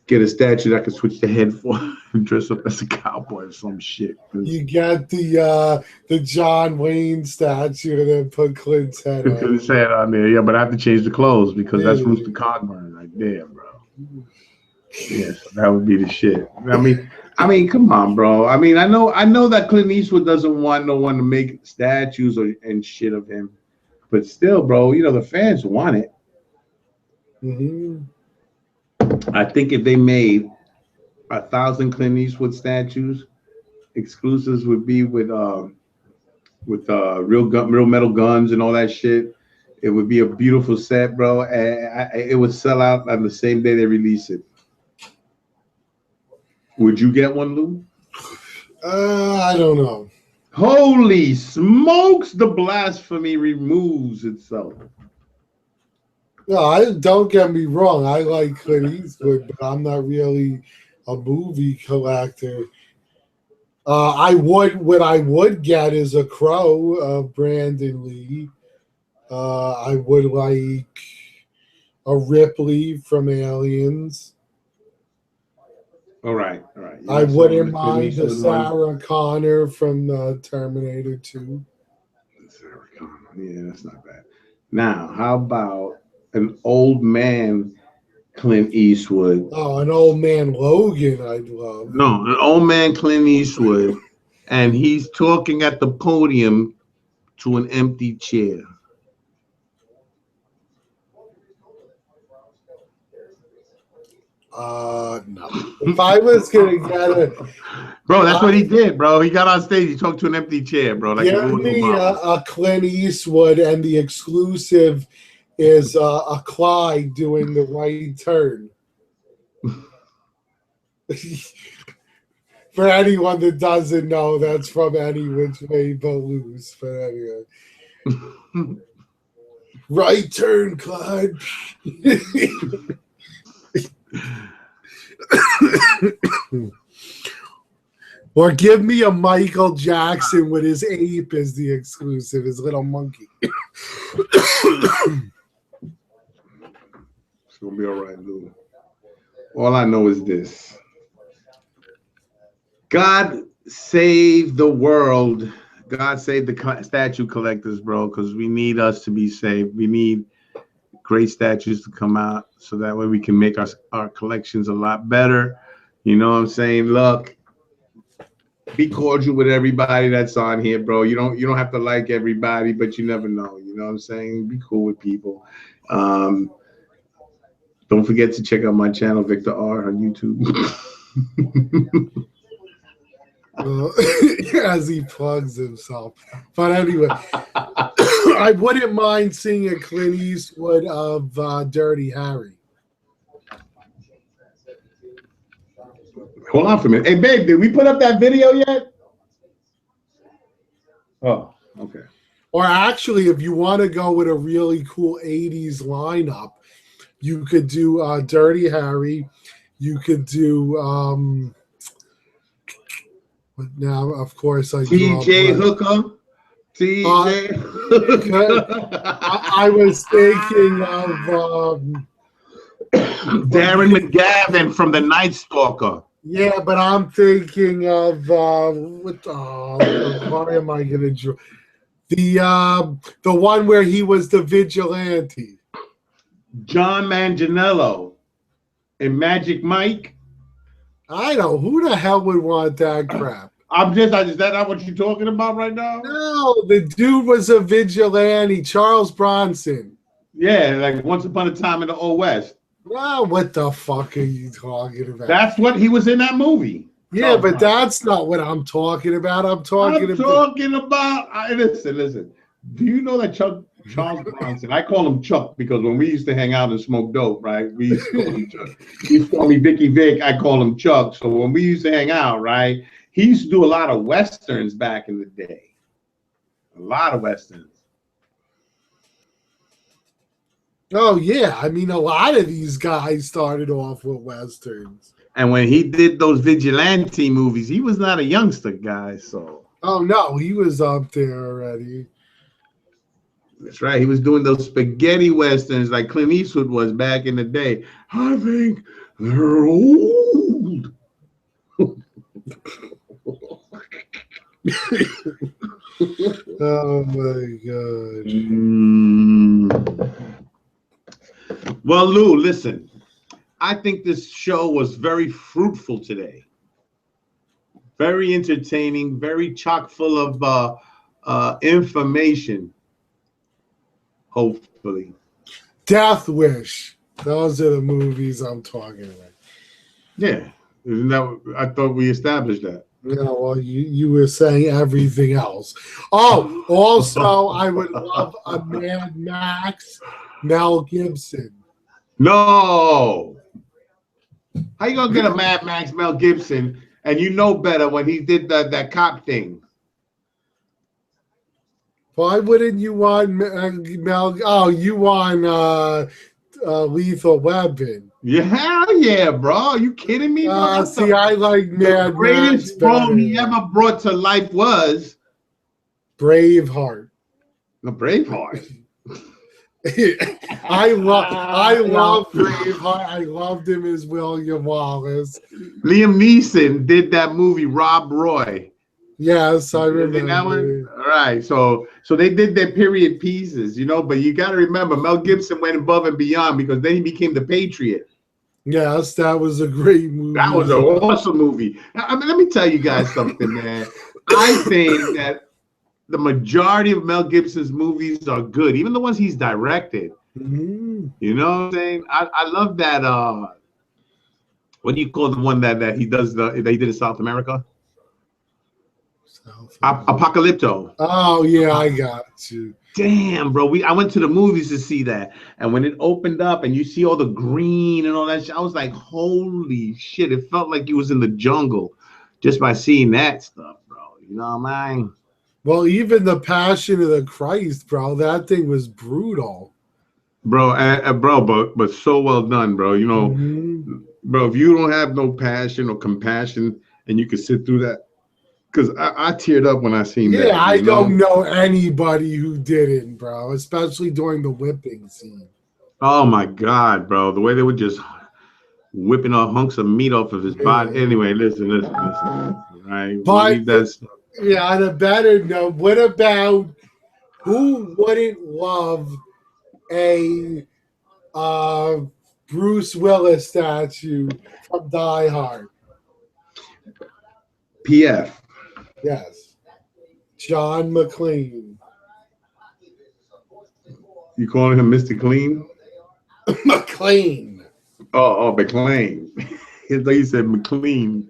get a statue that I could switch the head for and dress up as a cowboy or some shit. You got the John Wayne statue and then put Clint's head on. Put his head on there, yeah, but I have to change the clothes because that's Rooster Cogburn right there, bro. Yeah, so that would be the shit. I mean, come on, bro. I mean, I know that Clint Eastwood doesn't want no one to make statues and shit of him. But still, bro, you know, the fans want it. Mm-hmm. I think if they made 1,000 Clint Eastwood statues, exclusives would be with real metal guns and all that shit. It would be a beautiful set, bro. And it would sell out on the same day they release it. Would you get one, Lou? I don't know. Holy smokes, the blasphemy removes itself. No, don't get me wrong. I like Clint Eastwood, but I'm not really a movie collector. What I would get is a crow of Brandon Lee. I would like a Ripley from Aliens. All right. Yeah, I wouldn't mind the Sarah Connor from Terminator 2. Sarah Connor, yeah, that's not bad. Now, how about an old man Clint Eastwood? Oh, an old man Logan, I'd love. No, an old man Clint Eastwood, and he's talking at the podium to an empty chair. No. If I was gonna get it, bro, that's what he did, bro. He got on stage. He talked to an empty chair, bro. Like, give me a Clint Eastwood, and the exclusive is a Clyde doing the right turn. For anyone that doesn't know, that's from Any Which Way But Loose. But anyway, right turn, Clyde. Or give me a Michael Jackson with his ape as the exclusive, his little monkey. It's gonna be all right, Lou. All I know is this: God save the world. God save the statue collectors, bro, because we need us to be saved. We need great statues to come out so that way we can make our collections a lot better. You know what I'm saying? Look, be cordial with everybody that's on here, bro. You don't have to like everybody, but you never know. You know what I'm saying? Be cool with people. Don't forget to check out my channel, Victor R, on YouTube. As he plugs himself. But anyway, I wouldn't mind seeing a Clint Eastwood of Dirty Harry. Hold on for a minute. Hey, babe, did we put up that video yet? Oh, okay. Or actually, if you want to go with a really cool 80s lineup, you could do Dirty Harry. You could do now, of course, I TJ Hooker. TJ. I was thinking of Darren McGavin from The Night Stalker. Yeah, but I'm thinking of why am I gonna draw the one where he was the vigilante? John Manganiello and Magic Mike. I know who the hell would want that crap. Is that not what you're talking about right now? No, the dude was a vigilante, Charles Bronson. Yeah, like Once Upon a Time in the Old West. Well, what the fuck are you talking about? That's what he was in that movie. Yeah, but that's not what I'm talking about. I'm talking about. Listen. Do you know that Charles Bronson? I call him Chuck because when we used to hang out and smoke dope, right? We used to call him Chuck. He used to call me Vicky Vic. I call him Chuck. So when we used to hang out, right? He used to do a lot of westerns back in the day. A lot of westerns. Oh yeah, I mean a lot of these guys started off with westerns. And when he did those vigilante movies, he was not a youngster guy. So. Oh no, he was up there already. That's right. He was doing those spaghetti westerns like Clint Eastwood was back in the day. I think they're old. Oh my God. Well, Lou, listen. I think this show was very fruitful today. Very entertaining, very chock full of information. Hopefully. Death Wish. Those are the movies I'm talking about. Yeah. Isn't that, I thought we established that. Yeah, well, you were saying everything else. Oh, also, I would love a Mad Max Mel Gibson. No. How you gonna get a Mad Max Mel Gibson and you know better when he did that cop thing? Why wouldn't you want Mel? Oh, you want Lethal Weapon? Yeah, hell yeah, bro. Are you kidding me? Bro? See, I like Mad The greatest role he ever brought to life was Braveheart. The Braveheart. I love Braveheart. I loved him as William Wallace. Liam Neeson did that movie Rob Roy. Yes, I remember that one. All right, so they did their period pieces, you know, but you got to remember Mel Gibson went above and beyond because then he became the Patriot. Yes, that was a great movie. That was an awesome movie. I mean, let me tell you guys something, man. I think that the majority of Mel Gibson's movies are good, even the ones he's directed. Mm-hmm. You know what I'm saying? I love that. What do you call the one that he does that he did in South America? Apocalypto. Oh yeah, I got you. Damn, bro. I went to the movies to see that, and when it opened up and you see all the green and all that shit, I was like, holy shit! It felt like you was in the jungle just by seeing that stuff, bro. You know what I mean? Well, even the Passion of the Christ, bro, that thing was brutal, bro. But so well done, bro. You know, bro. If you don't have no passion or compassion, and you can sit through that. Because I teared up when I seen that. Yeah, I don't know anybody who didn't, bro, especially during the whipping scene. Oh, my God, bro. The way they were just whipping off hunks of meat off of his body. Anyway, listen. Right? But, yeah, on a better note, what about who wouldn't love a Bruce Willis statue from Die Hard? PF. Yes. John McClane. You calling him Mr. Clean? McClane. Oh, McClane. I thought you said McLean.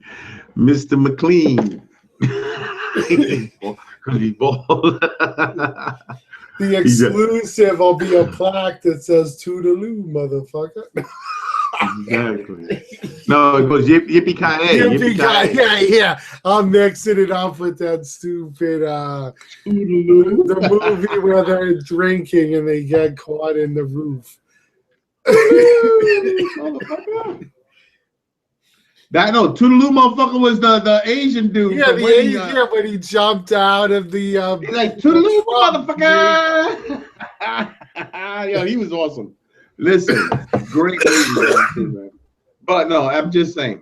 Mr. McLean. Because he's bald. The exclusive will be a plaque that says Toodaloo, motherfucker. Exactly. No, it goes yippee-ki-yay. Yippee-ki-yay, yeah. I'm mixing it up with that stupid the movie where they're drinking and they get caught in the roof. Toodaloo motherfucker was the Asian dude. Yeah, the Asian when he jumped out of the he's like Toodaloo motherfucker. Yo, he was awesome. Listen, great movie, man. But no, I'm just saying.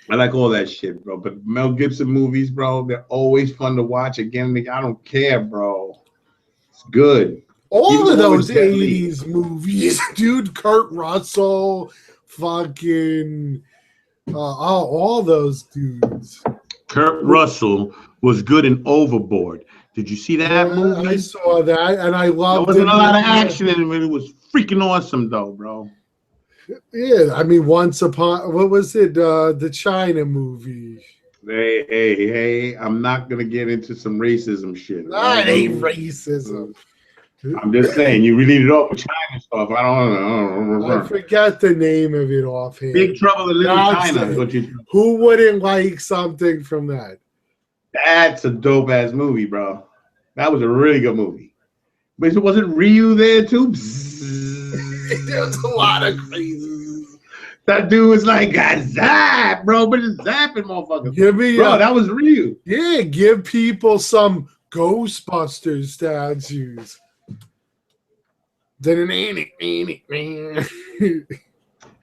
I like all that shit, bro. But Mel Gibson movies, bro, they're always fun to watch again and again. I don't care, bro. It's good. All Even of the one with those Jet Li. 80s movies, dude, Kurt Russell, fucking, all those dudes. Kurt Russell was good in Overboard. Did you see that movie? I saw that, and I loved There wasn't him. a lot of action in it, but it was freaking awesome, though, bro. Yeah, I mean, Once Upon, what was it? The China movie. Hey, I'm not going to get into some racism shit. That ain't racism. I'm just saying, you really need it off with China stuff. I don't know. I forget the name of it offhand. Big Trouble in Little China. Who wouldn't like something from that? That's a dope ass movie, bro. That was a really good movie. But it wasn't Ryu there too. There's a lot of crazy. That dude was like, got zapped, bro. But it's zapping, motherfuckers. Bro, that was Ryu. Yeah, give people some Ghostbusters statues.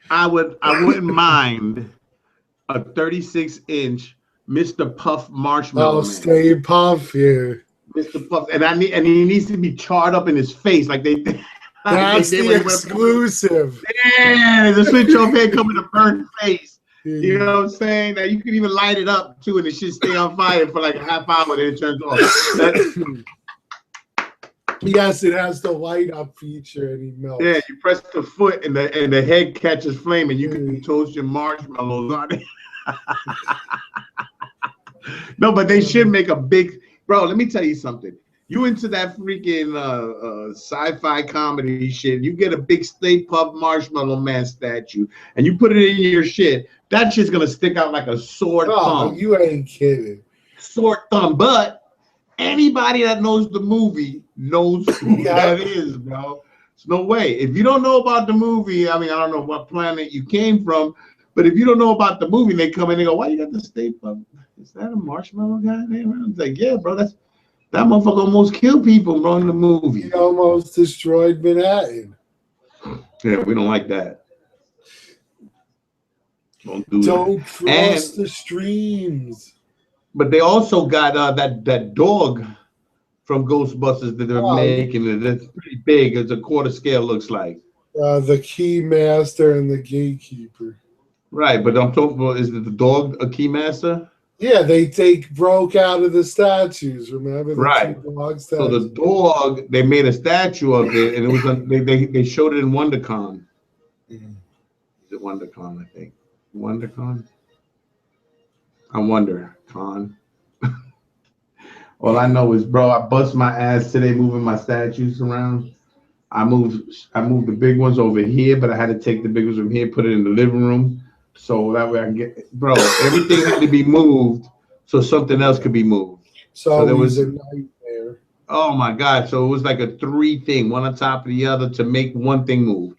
I wouldn't mind a 36-inch Mr. Puff Marshmallow. Oh, Stay Puff, yeah. Mr. Puff, and he needs to be charred up in his face, like they. That's the exclusive. Yeah, there's a switch off head coming to burn face. You know what I'm saying? That you can even light it up too, and it should stay on fire for like a half hour, then it turns off. Yes, it has the light up feature, and he melts. Yeah, you press the foot, and the head catches flame, and you can toast your marshmallows on it. No, but they should make a big, bro. Let me tell you something. You into that freaking sci-fi comedy shit? You get a big Stay Puft Marshmallow Man statue, and you put it in your shit. That shit's gonna stick out like a sore thumb. You ain't kidding. Sore thumb, but anybody that knows the movie knows who that is, bro. There's no way. If you don't know about the movie, I mean, I don't know what planet you came from, but if you don't know about the movie, they come in and go, "Why you got the Stay Puft? Is that a marshmallow guy there?" I'm like, "Yeah, bro, that motherfucker almost killed people, bro, in the movie. He almost destroyed Manhattan." Yeah, we don't like that. Don't cross the streams. But they also got that dog from Ghostbusters that they're making. That's pretty big. It's a quarter scale, looks like. The Keymaster and the Gatekeeper. Right, but I'm talking about, is the dog a Keymaster? Yeah, they broke out of the statues. Remember, right? So the dog, they made a statue of it, and it was they showed it in WonderCon. Is it WonderCon? I think WonderCon. I wonder, Con. All I know is, bro, I bust my ass today moving my statues around. I moved the big ones over here, but I had to take the big ones from here, put it in the living room, so that way I can get, bro, everything had to be moved so something else could be moved. So there was a nightmare. Oh my God. So it was like a 3 thing, one on top of the other to make one thing move.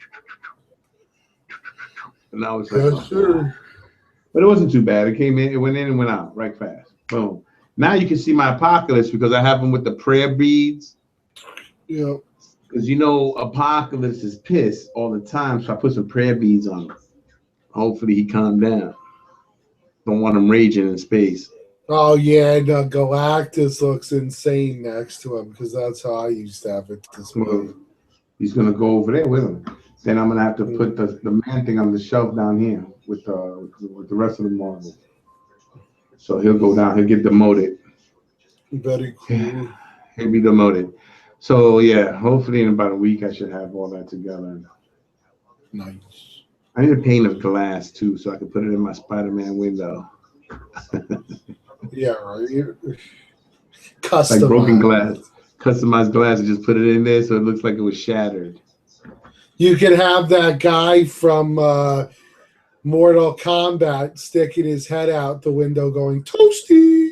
And I was like, yes, sir. But it wasn't too bad. It came in, it went in and went out right fast. Boom. Now you can see my Apocalypse because I have them with the prayer beads. Yeah. Because you know Apocalypse is pissed all the time, so I put some prayer beads on him. Hopefully he calmed down. Don't want him raging in space. Oh yeah, and Galactus looks insane next to him because that's how I used to have it displayed. He's gonna go over there with him. Then I'm gonna have to put the man thing on the shelf down here with the rest of the Marvel. So he'll go down. He'll get demoted. Very cool. He'll be demoted. So yeah, hopefully in about a week I should have all that together. Nice. I need a pane of glass too, so I can put it in my Spider-Man window. Yeah, right. Customized. Like broken glass, customized glass, and just put it in there so it looks like it was shattered. You could have that guy from Mortal Kombat sticking his head out the window going, "Toasty."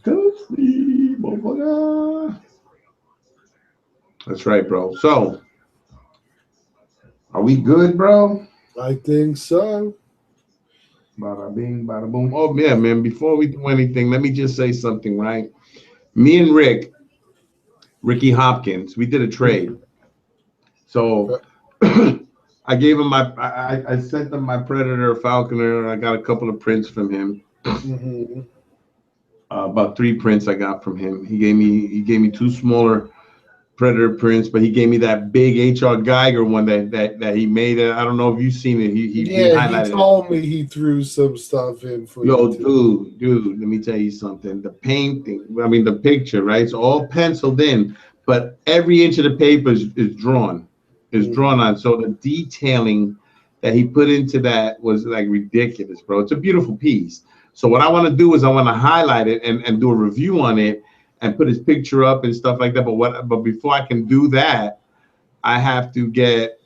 Toasty, motherfucker. That's right, bro. So, are we good, bro? I think so. Bada bing, bada boom. Oh, yeah, man. Before we do anything, let me just say something, right? Me and Ricky Hopkins, we did a trade. So I I gave him my. I sent him my Predator Falconer. And I got a couple of prints from him. Mm-hmm. About 3 prints I got from him. He gave me 2 smaller Predator prints, but he gave me that big H.R. Geiger one that he made. I don't know if you've seen it. He highlighted he told me he threw some stuff in for Yo, you. dude, let me tell you something. The painting, I mean, the picture, right? It's all penciled in, but every inch of the paper is drawn. Is drawn on. So the detailing that he put into that was like ridiculous, bro. It's a beautiful piece. So what I want to do is I want to highlight it and do a review on it and put his picture up and stuff like that. But before I can do that, I have to get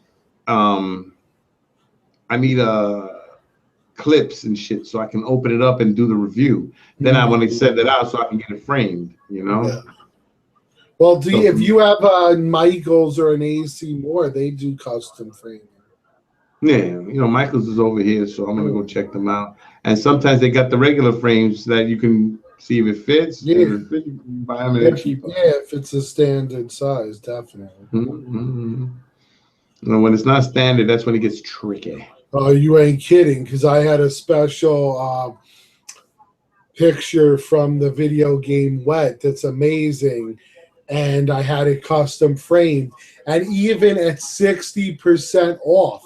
I need clips and shit so I can open it up and do the review. Then I want to send it out so I can get it framed, you know? Yeah. Well, if you have a Michaels or an AC Moore, they do custom framing. Yeah, you know, Michaels is over here, so I'm gonna go check them out. And sometimes they got the regular frames that you can see if it fits. Yeah. If it fits, you can buy them and they're cheaper. Yeah, if it's a standard size, definitely. You know, when it's not standard, that's when it gets tricky. Oh, you ain't kidding, because I had a special picture from the video game Wet that's amazing, and I had it custom framed. And even at 60% off,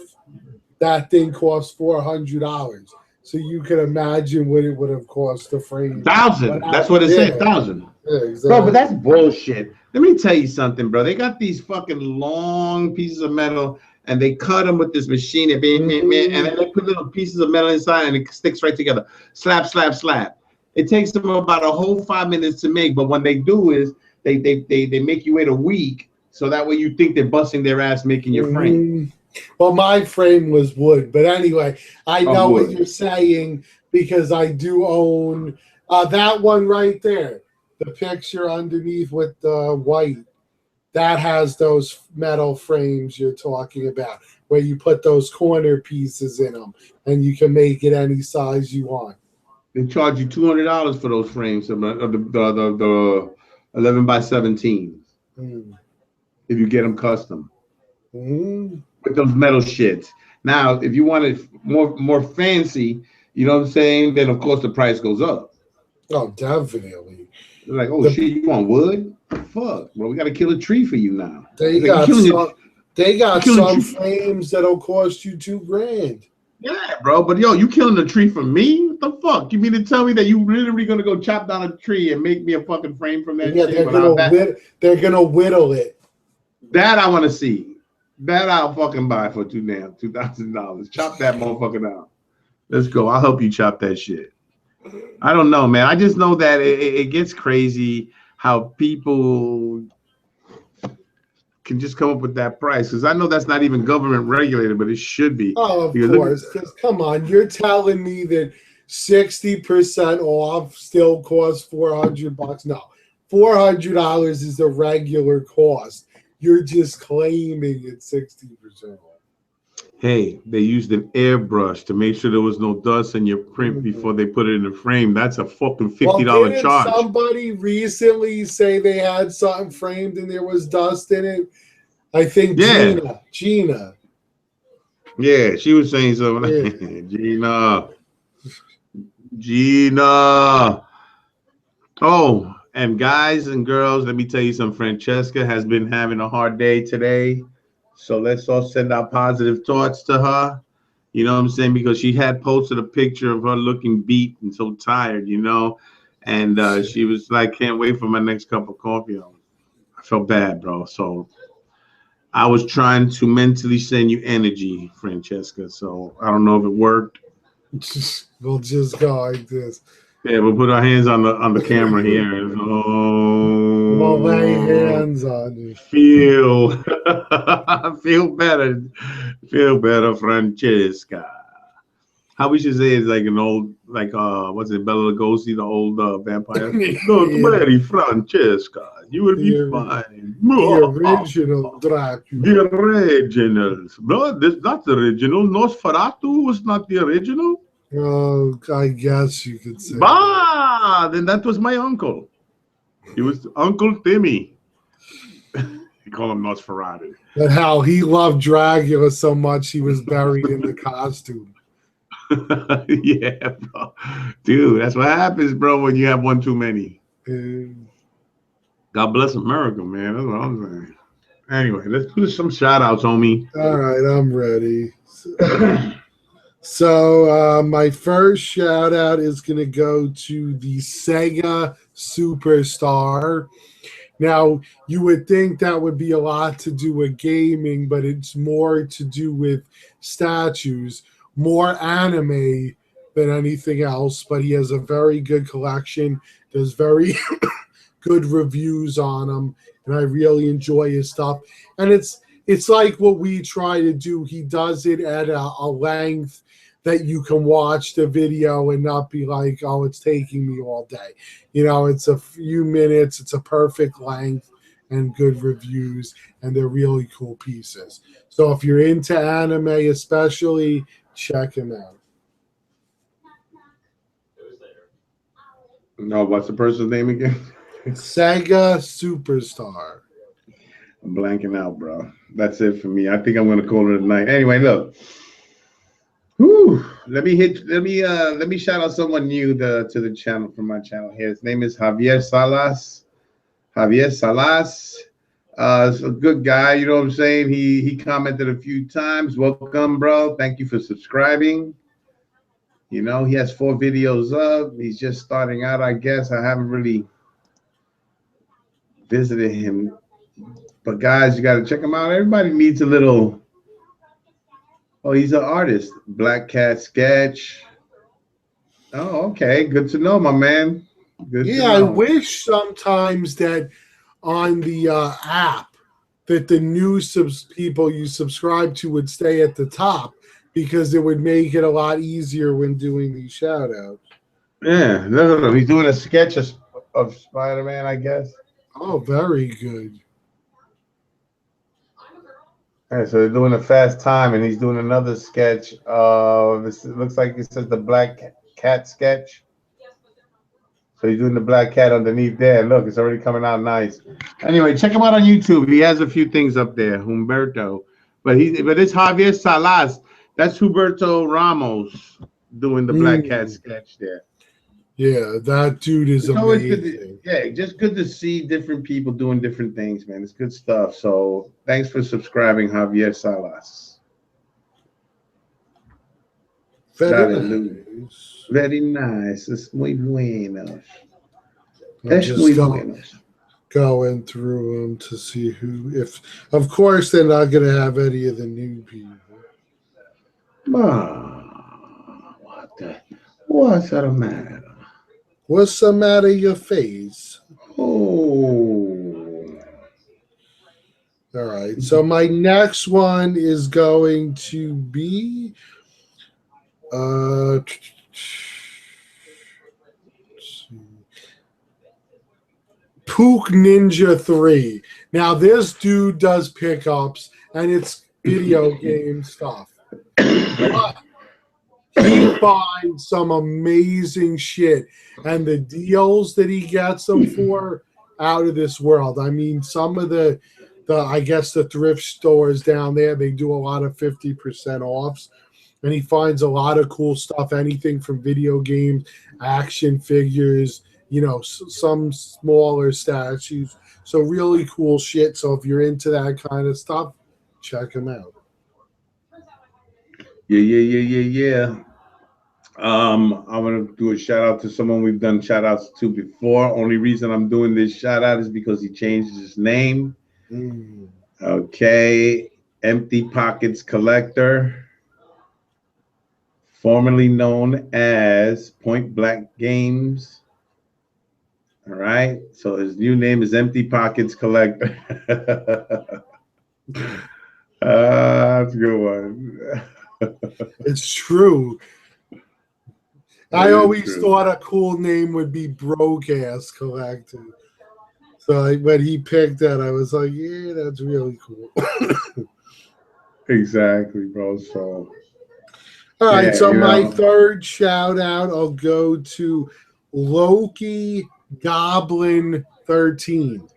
that thing cost $400. So you can imagine what it would have cost to frame. 1,000. That's what it said. 1,000. Yeah, exactly. Bro, but that's bullshit. Let me tell you something, bro. They got these fucking long pieces of metal and they cut them with this machine and then they put little pieces of metal inside and it sticks right together. Slap, slap, slap. It takes them about a whole 5 minutes to make, but when they do is they make you wait a week so that way you think they're busting their ass making your frame. Well, my frame was wood, but anyway, I know what you're saying because I do own that one right there. The picture underneath with the white, that has those metal frames you're talking about, where you put those corner pieces in them, and you can make it any size you want. They charge you $200 for those frames of the 11 by 17 if you get them custom. With those metal shits. Now, if you want it more fancy, you know what I'm saying? Then of course the price goes up. Oh, definitely. They're like, oh shit, you want wood? Fuck, bro, we got to kill a tree for you now. They got some frames that'll cost you $2,000. Yeah, bro, but yo, you killing a tree for me? What the fuck? You mean to tell me that you literally gonna go chop down a tree and make me a fucking frame from that? Yeah, shit they're gonna whittle it. That I want to see. That I'll fucking buy for $2,000. Chop that motherfucker down. Let's go. I'll help you chop that shit. I don't know, man. I just know that it gets crazy how people can just come up with that price. Because I know that's not even government regulated, but it should be. Oh, of course. Because come on, you're telling me that 60% off still costs $400? No, $400 is the regular cost. You're just claiming it's 60% off. Hey, they used an airbrush to make sure there was no dust in your print before they put it in the frame. That's a fucking $50 charge. Somebody recently say they had something framed and there was dust in it? I think Gina. Yeah, she was saying something. Yeah. Gina. Oh, and guys and girls, let me tell you something. Francesca has been having a hard day today. So let's all send our positive thoughts to her. You know what I'm saying? Because she had posted a picture of her looking beat and so tired, you know. And she was like, can't wait for my next cup of coffee. I felt bad, bro. So I was trying to mentally send you energy, Francesca. So I don't know if it worked. We'll just go like this. Yeah, we'll put our hands on the camera here. We'll lay hands on you. Feel better. Feel better, Francesca. How we should say it's like an old, like what's it, Bela Lugosi, the old vampire? Don't worry, Francesca. You will be fine. The original Dracula. The originals. No, that's not the original. Nosferatu was not the original. Oh, I guess you could say. Then that was my uncle. He was Uncle Timmy. They call him Nosferatu. But how he loved Dracula so much he was buried in the costume. Yeah, bro. Dude, that's what happens, bro, when you have one too many. God bless America, man. That's what I'm saying. Anyway, let's do some shout outs, homie. All right, I'm ready. So my first shout out is going to go to the Sega Superstar. Now, you would think that would be a lot to do with gaming, but it's more to do with statues, more anime than anything else. But he has a very good collection, does very good reviews on them, and I really enjoy his stuff. And it's like what we try to do. He does it at a length that you can watch the video and not be like, oh, it's taking me all day. You know, it's a few minutes, it's a perfect length and good reviews, and they're really cool pieces. So if you're into anime especially, check him out. No, what's the person's name again? Sega Superstar. I'm blanking out, bro. That's it for me. I think I'm gonna call it a night. Anyway, look. Whew. Let me shout out someone new to the channel from my channel here. His name is Javier Salas. Javier Salas. It's a good guy, you know what I'm saying? He commented a few times. Welcome, bro. Thank you for subscribing. You know, he has 4 videos up. He's just starting out, I guess. I haven't really visited him. But guys, you gotta check him out. Everybody needs a little. Oh, he's an artist. Black Cat Sketch. Oh, okay. Good to know, my man. Good to know. I wish sometimes that on the app that the new people you subscribe to would stay at the top, because it would make it a lot easier when doing these shout outs. Yeah, no. He's doing a sketch of Spider-Man, I guess. Oh, very good. All right, so they're doing a Fast Time, and he's doing another sketch. This looks like it says the Black Cat sketch. So he's doing the black cat underneath there. Look, it's already coming out nice. Anyway, check him out on YouTube. He has a few things up there, Humberto. But it's Javier Salas. That's Humberto Ramos doing the black cat sketch there. Yeah, that dude is amazing. Just good to see different people doing different things, man. It's good stuff. So thanks for subscribing, Javier Salas. Very nice. Very nice. Es muy bueno. Es muy bueno. Going through them to see who, if, of course, they're not going to have any of the new people. What's the matter? What's the matter with your face? Oh. All right. So my next one is going to be Pook Ninja 3. Now this dude does pickups and it's video game stuff. But he finds some amazing shit, and the deals that he gets them for, out of this world. I mean, some of the I guess the thrift stores down there, they do a lot of 50% offs, and he finds a lot of cool stuff, anything from video games, action figures, you know, some smaller statues. So really cool shit. So if you're into that kind of stuff, check him out. Yeah. I want to do a shout out to someone we've done shout outs to before. Only reason I'm doing this shout out is because he changed his name. Okay. Empty Pockets Collector, formerly known as Point Black Games. All right. So his new name is Empty Pockets Collector. That's a good one. It's true. I always thought a cool name would be Broke Ass Collector. So when he picked that, I was like, yeah, that's really cool. Exactly, bro. So all right, so my third shout out, I'll go to Loki Goblin 13.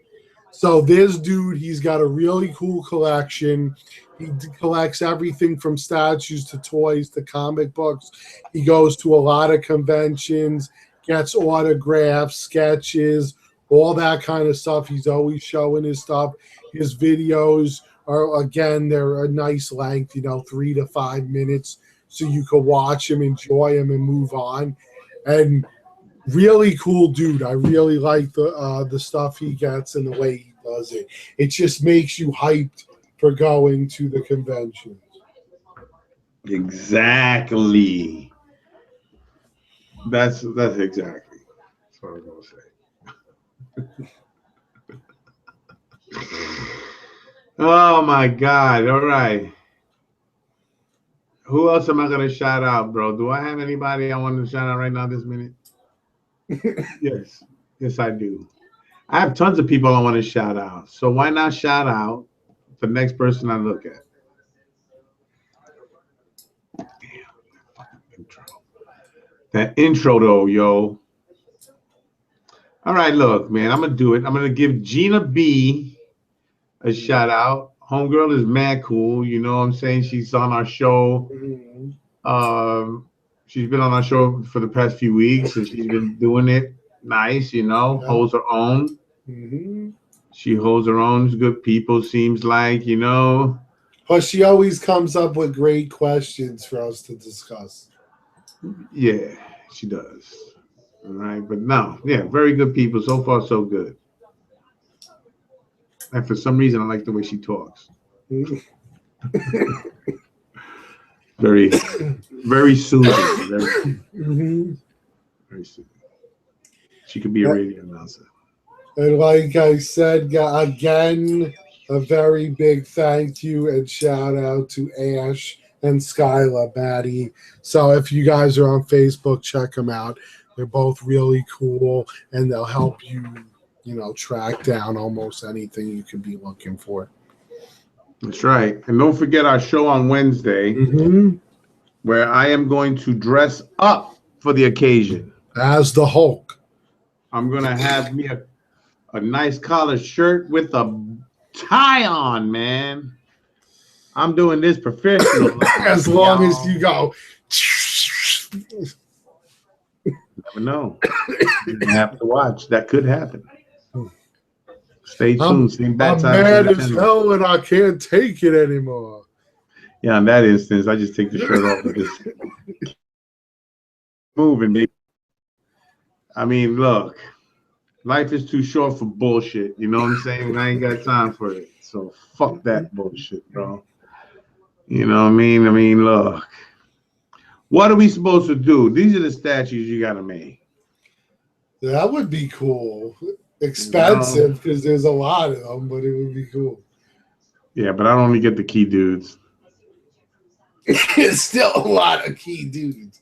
So this dude, he's got a really cool collection. He collects everything from statues to toys to comic books. He goes to a lot of conventions, gets autographs, sketches, all that kind of stuff. He's always showing his stuff. His videos are, again, they're a nice length, 3 to 5 minutes, so you can watch him, enjoy him, and move on. And really cool dude. I really like the stuff he gets and the way he does it. It just makes you hyped for going to the conventions. Exactly. That's exactly. That's what I was gonna say. Oh my God! All right. Who else am I gonna shout out, bro? Do I have anybody I want to shout out right now this minute? Yes, I do. I have tons of people I want to shout out. So why not shout out the next person I look at? That intro though, yo. All right, look, man, I'm gonna do it. I'm gonna give Gina B a shout out. Homegirl is mad cool. You know what I'm saying? She's on our show. She's been on our show for the past few weeks, and she's been doing it nice, holds her own. She holds her own. She's good people, seems like, Plus, she always comes up with great questions for us to discuss. Yeah, she does. All right, but no, yeah, very good people. So far, so good. And for some reason, I like the way she talks. Very, very soothing. Very soothing. She could be a radio announcer. And like I said, again, a very big thank you and shout out to Ash and Skyla Batty. So if you guys are on Facebook, check them out. They're both really cool, and they'll help you, track down almost anything you could be looking for. That's right. And don't forget our show on Wednesday, where I am going to dress up for the occasion. As the Hulk. I'm going to have me a nice collared shirt with a tie on, man. I'm doing this professional. As long as you go. Never know. You have to watch. That could happen. Stay tuned. I'm mad as hell and I can't take it anymore. Yeah, in that instance, I just take the shirt off and just moving, baby. I mean, look, life is too short for bullshit. You know what I'm saying? I ain't got time for it. So fuck that bullshit, bro. You know what I mean? I mean, look. What are we supposed to do? These are the statues you got to make. That would be cool. Expensive because there's a lot of them, but it would be cool. Yeah, but I only get the key dudes. It's still a lot of key dudes.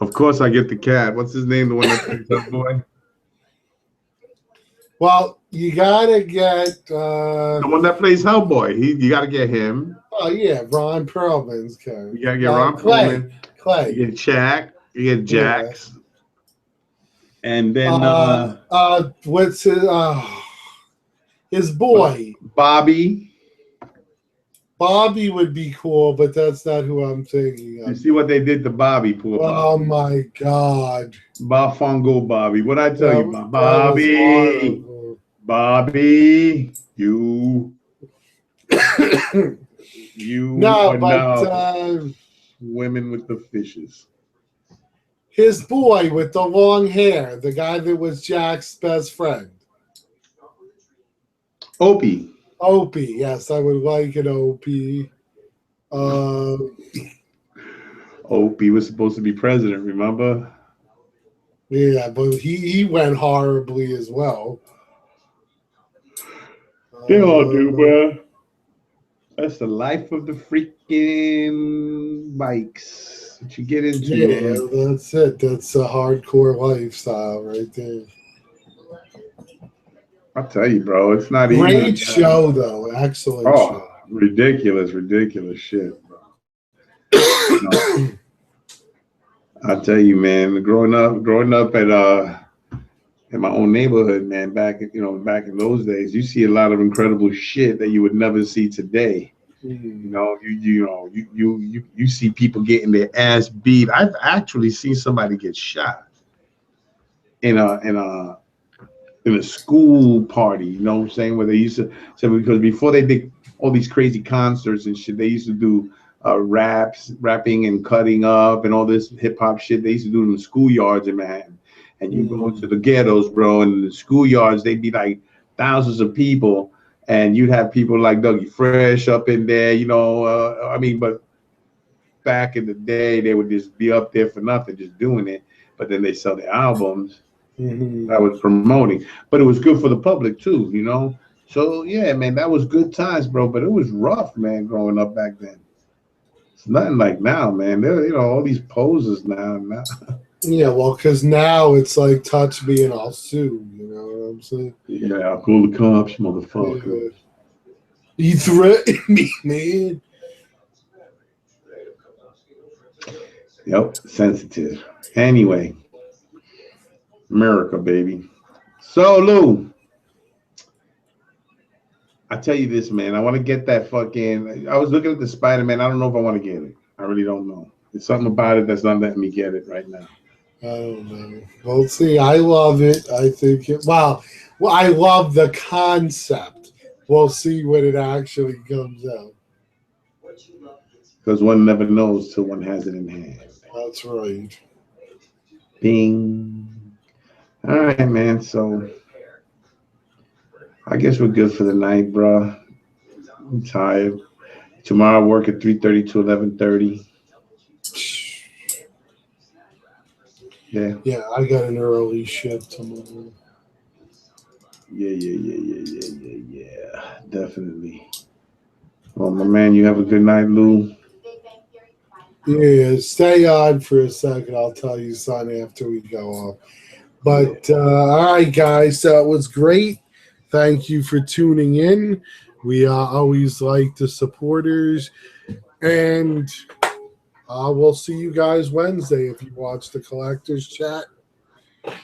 Of course, I get the cat. What's his name? The one that plays that boy? Well, you gotta get the one that plays Hellboy. You gotta get him. Oh yeah, Ron Perlman's character. You gotta get Ron Perlman. Clay. You get Shaq. You get Jax. Yeah. And then what's his boy? Bobby. Bobby would be cool, but that's not who I'm thinking of. You see what they did to Bobby, poor Bobby. Oh my God. Bafongo Bobby. What I tell you, Bobby? Bobby, you no, but women with the fishes. His boy with the long hair, the guy that was Jack's best friend. Opie. Opie, yes, I would like an Opie. Opie was supposed to be president, remember? Yeah, but he went horribly as well. They all do, bro. That's the life of the freaking bikes that you get into. Yeah, that's it. That's a hardcore lifestyle right there. I'll tell you, bro, it's not easy. Great show, though. Excellent show. Ridiculous shit, bro. I'll tell you, man, growing up at in my own neighborhood, man, back in those days, you see a lot of incredible shit that you would never see today. You see people getting their ass beat. I've actually seen somebody get shot in a school party, you know what I'm saying? Where they used to say, because before they did all these crazy concerts and shit, they used to do rapping and cutting up and all this hip hop shit. They used to do it in the schoolyards in Manhattan. And you go to the ghettos, bro, and the schoolyards, they'd be like thousands of people, and you'd have people like Dougie Fresh up in there, but back in the day, they would just be up there for nothing, just doing it. But then they sell their albums. I was promoting, but it was good for the public too, So yeah, man, that was good times, bro. But it was rough, man, growing up back then. It's nothing like now, man. There, all these poses now. Yeah, well, because now it's like touch me and I'll sue. You know what I'm saying? Yeah, I'll call the cops, motherfucker. Yeah. You threatened me, man. Yep, sensitive. Anyway, America, baby. So, Lou, I tell you this, man. I want to get that fucking. I was looking at the Spider-Man. I don't know if I want to get it. I really don't know. There's something about it that's not letting me get it right now. I don't know. Well, see, I love it. I think it. Well, I love the concept. We'll see when it actually comes out. Because one never knows till one has it in hand. That's right. Bing. All right, man. So I guess we're good for the night, bro. I'm tired. Tomorrow I work at 3:30 to 11:30. Yeah. Yeah, I got an early shift tomorrow. Yeah. Definitely. Well, my man, you have a good night, Lou. Yeah, stay on for a second. I'll tell you something after we go off. But all right, guys, so it was great. Thank you for tuning in. We always like the supporters, and we'll see you guys Wednesday if you watch the collectors chat.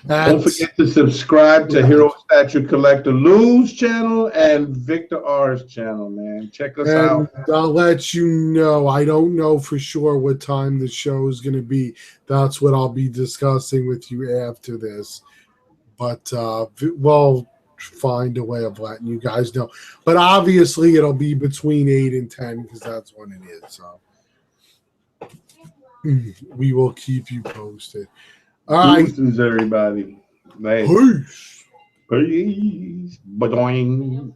Don't forget to subscribe to HeroStatueCollector Lou's channel and Victor R's channel, man. Check us out. I'll let you know. I don't know for sure what time the show is going to be. That's what I'll be discussing with you after this. But we'll find a way of letting you guys know. But obviously, it'll be between 8 and 10 because that's when it is. So we will keep you posted. All right. Peace, everybody. Peace. Peace. Boing.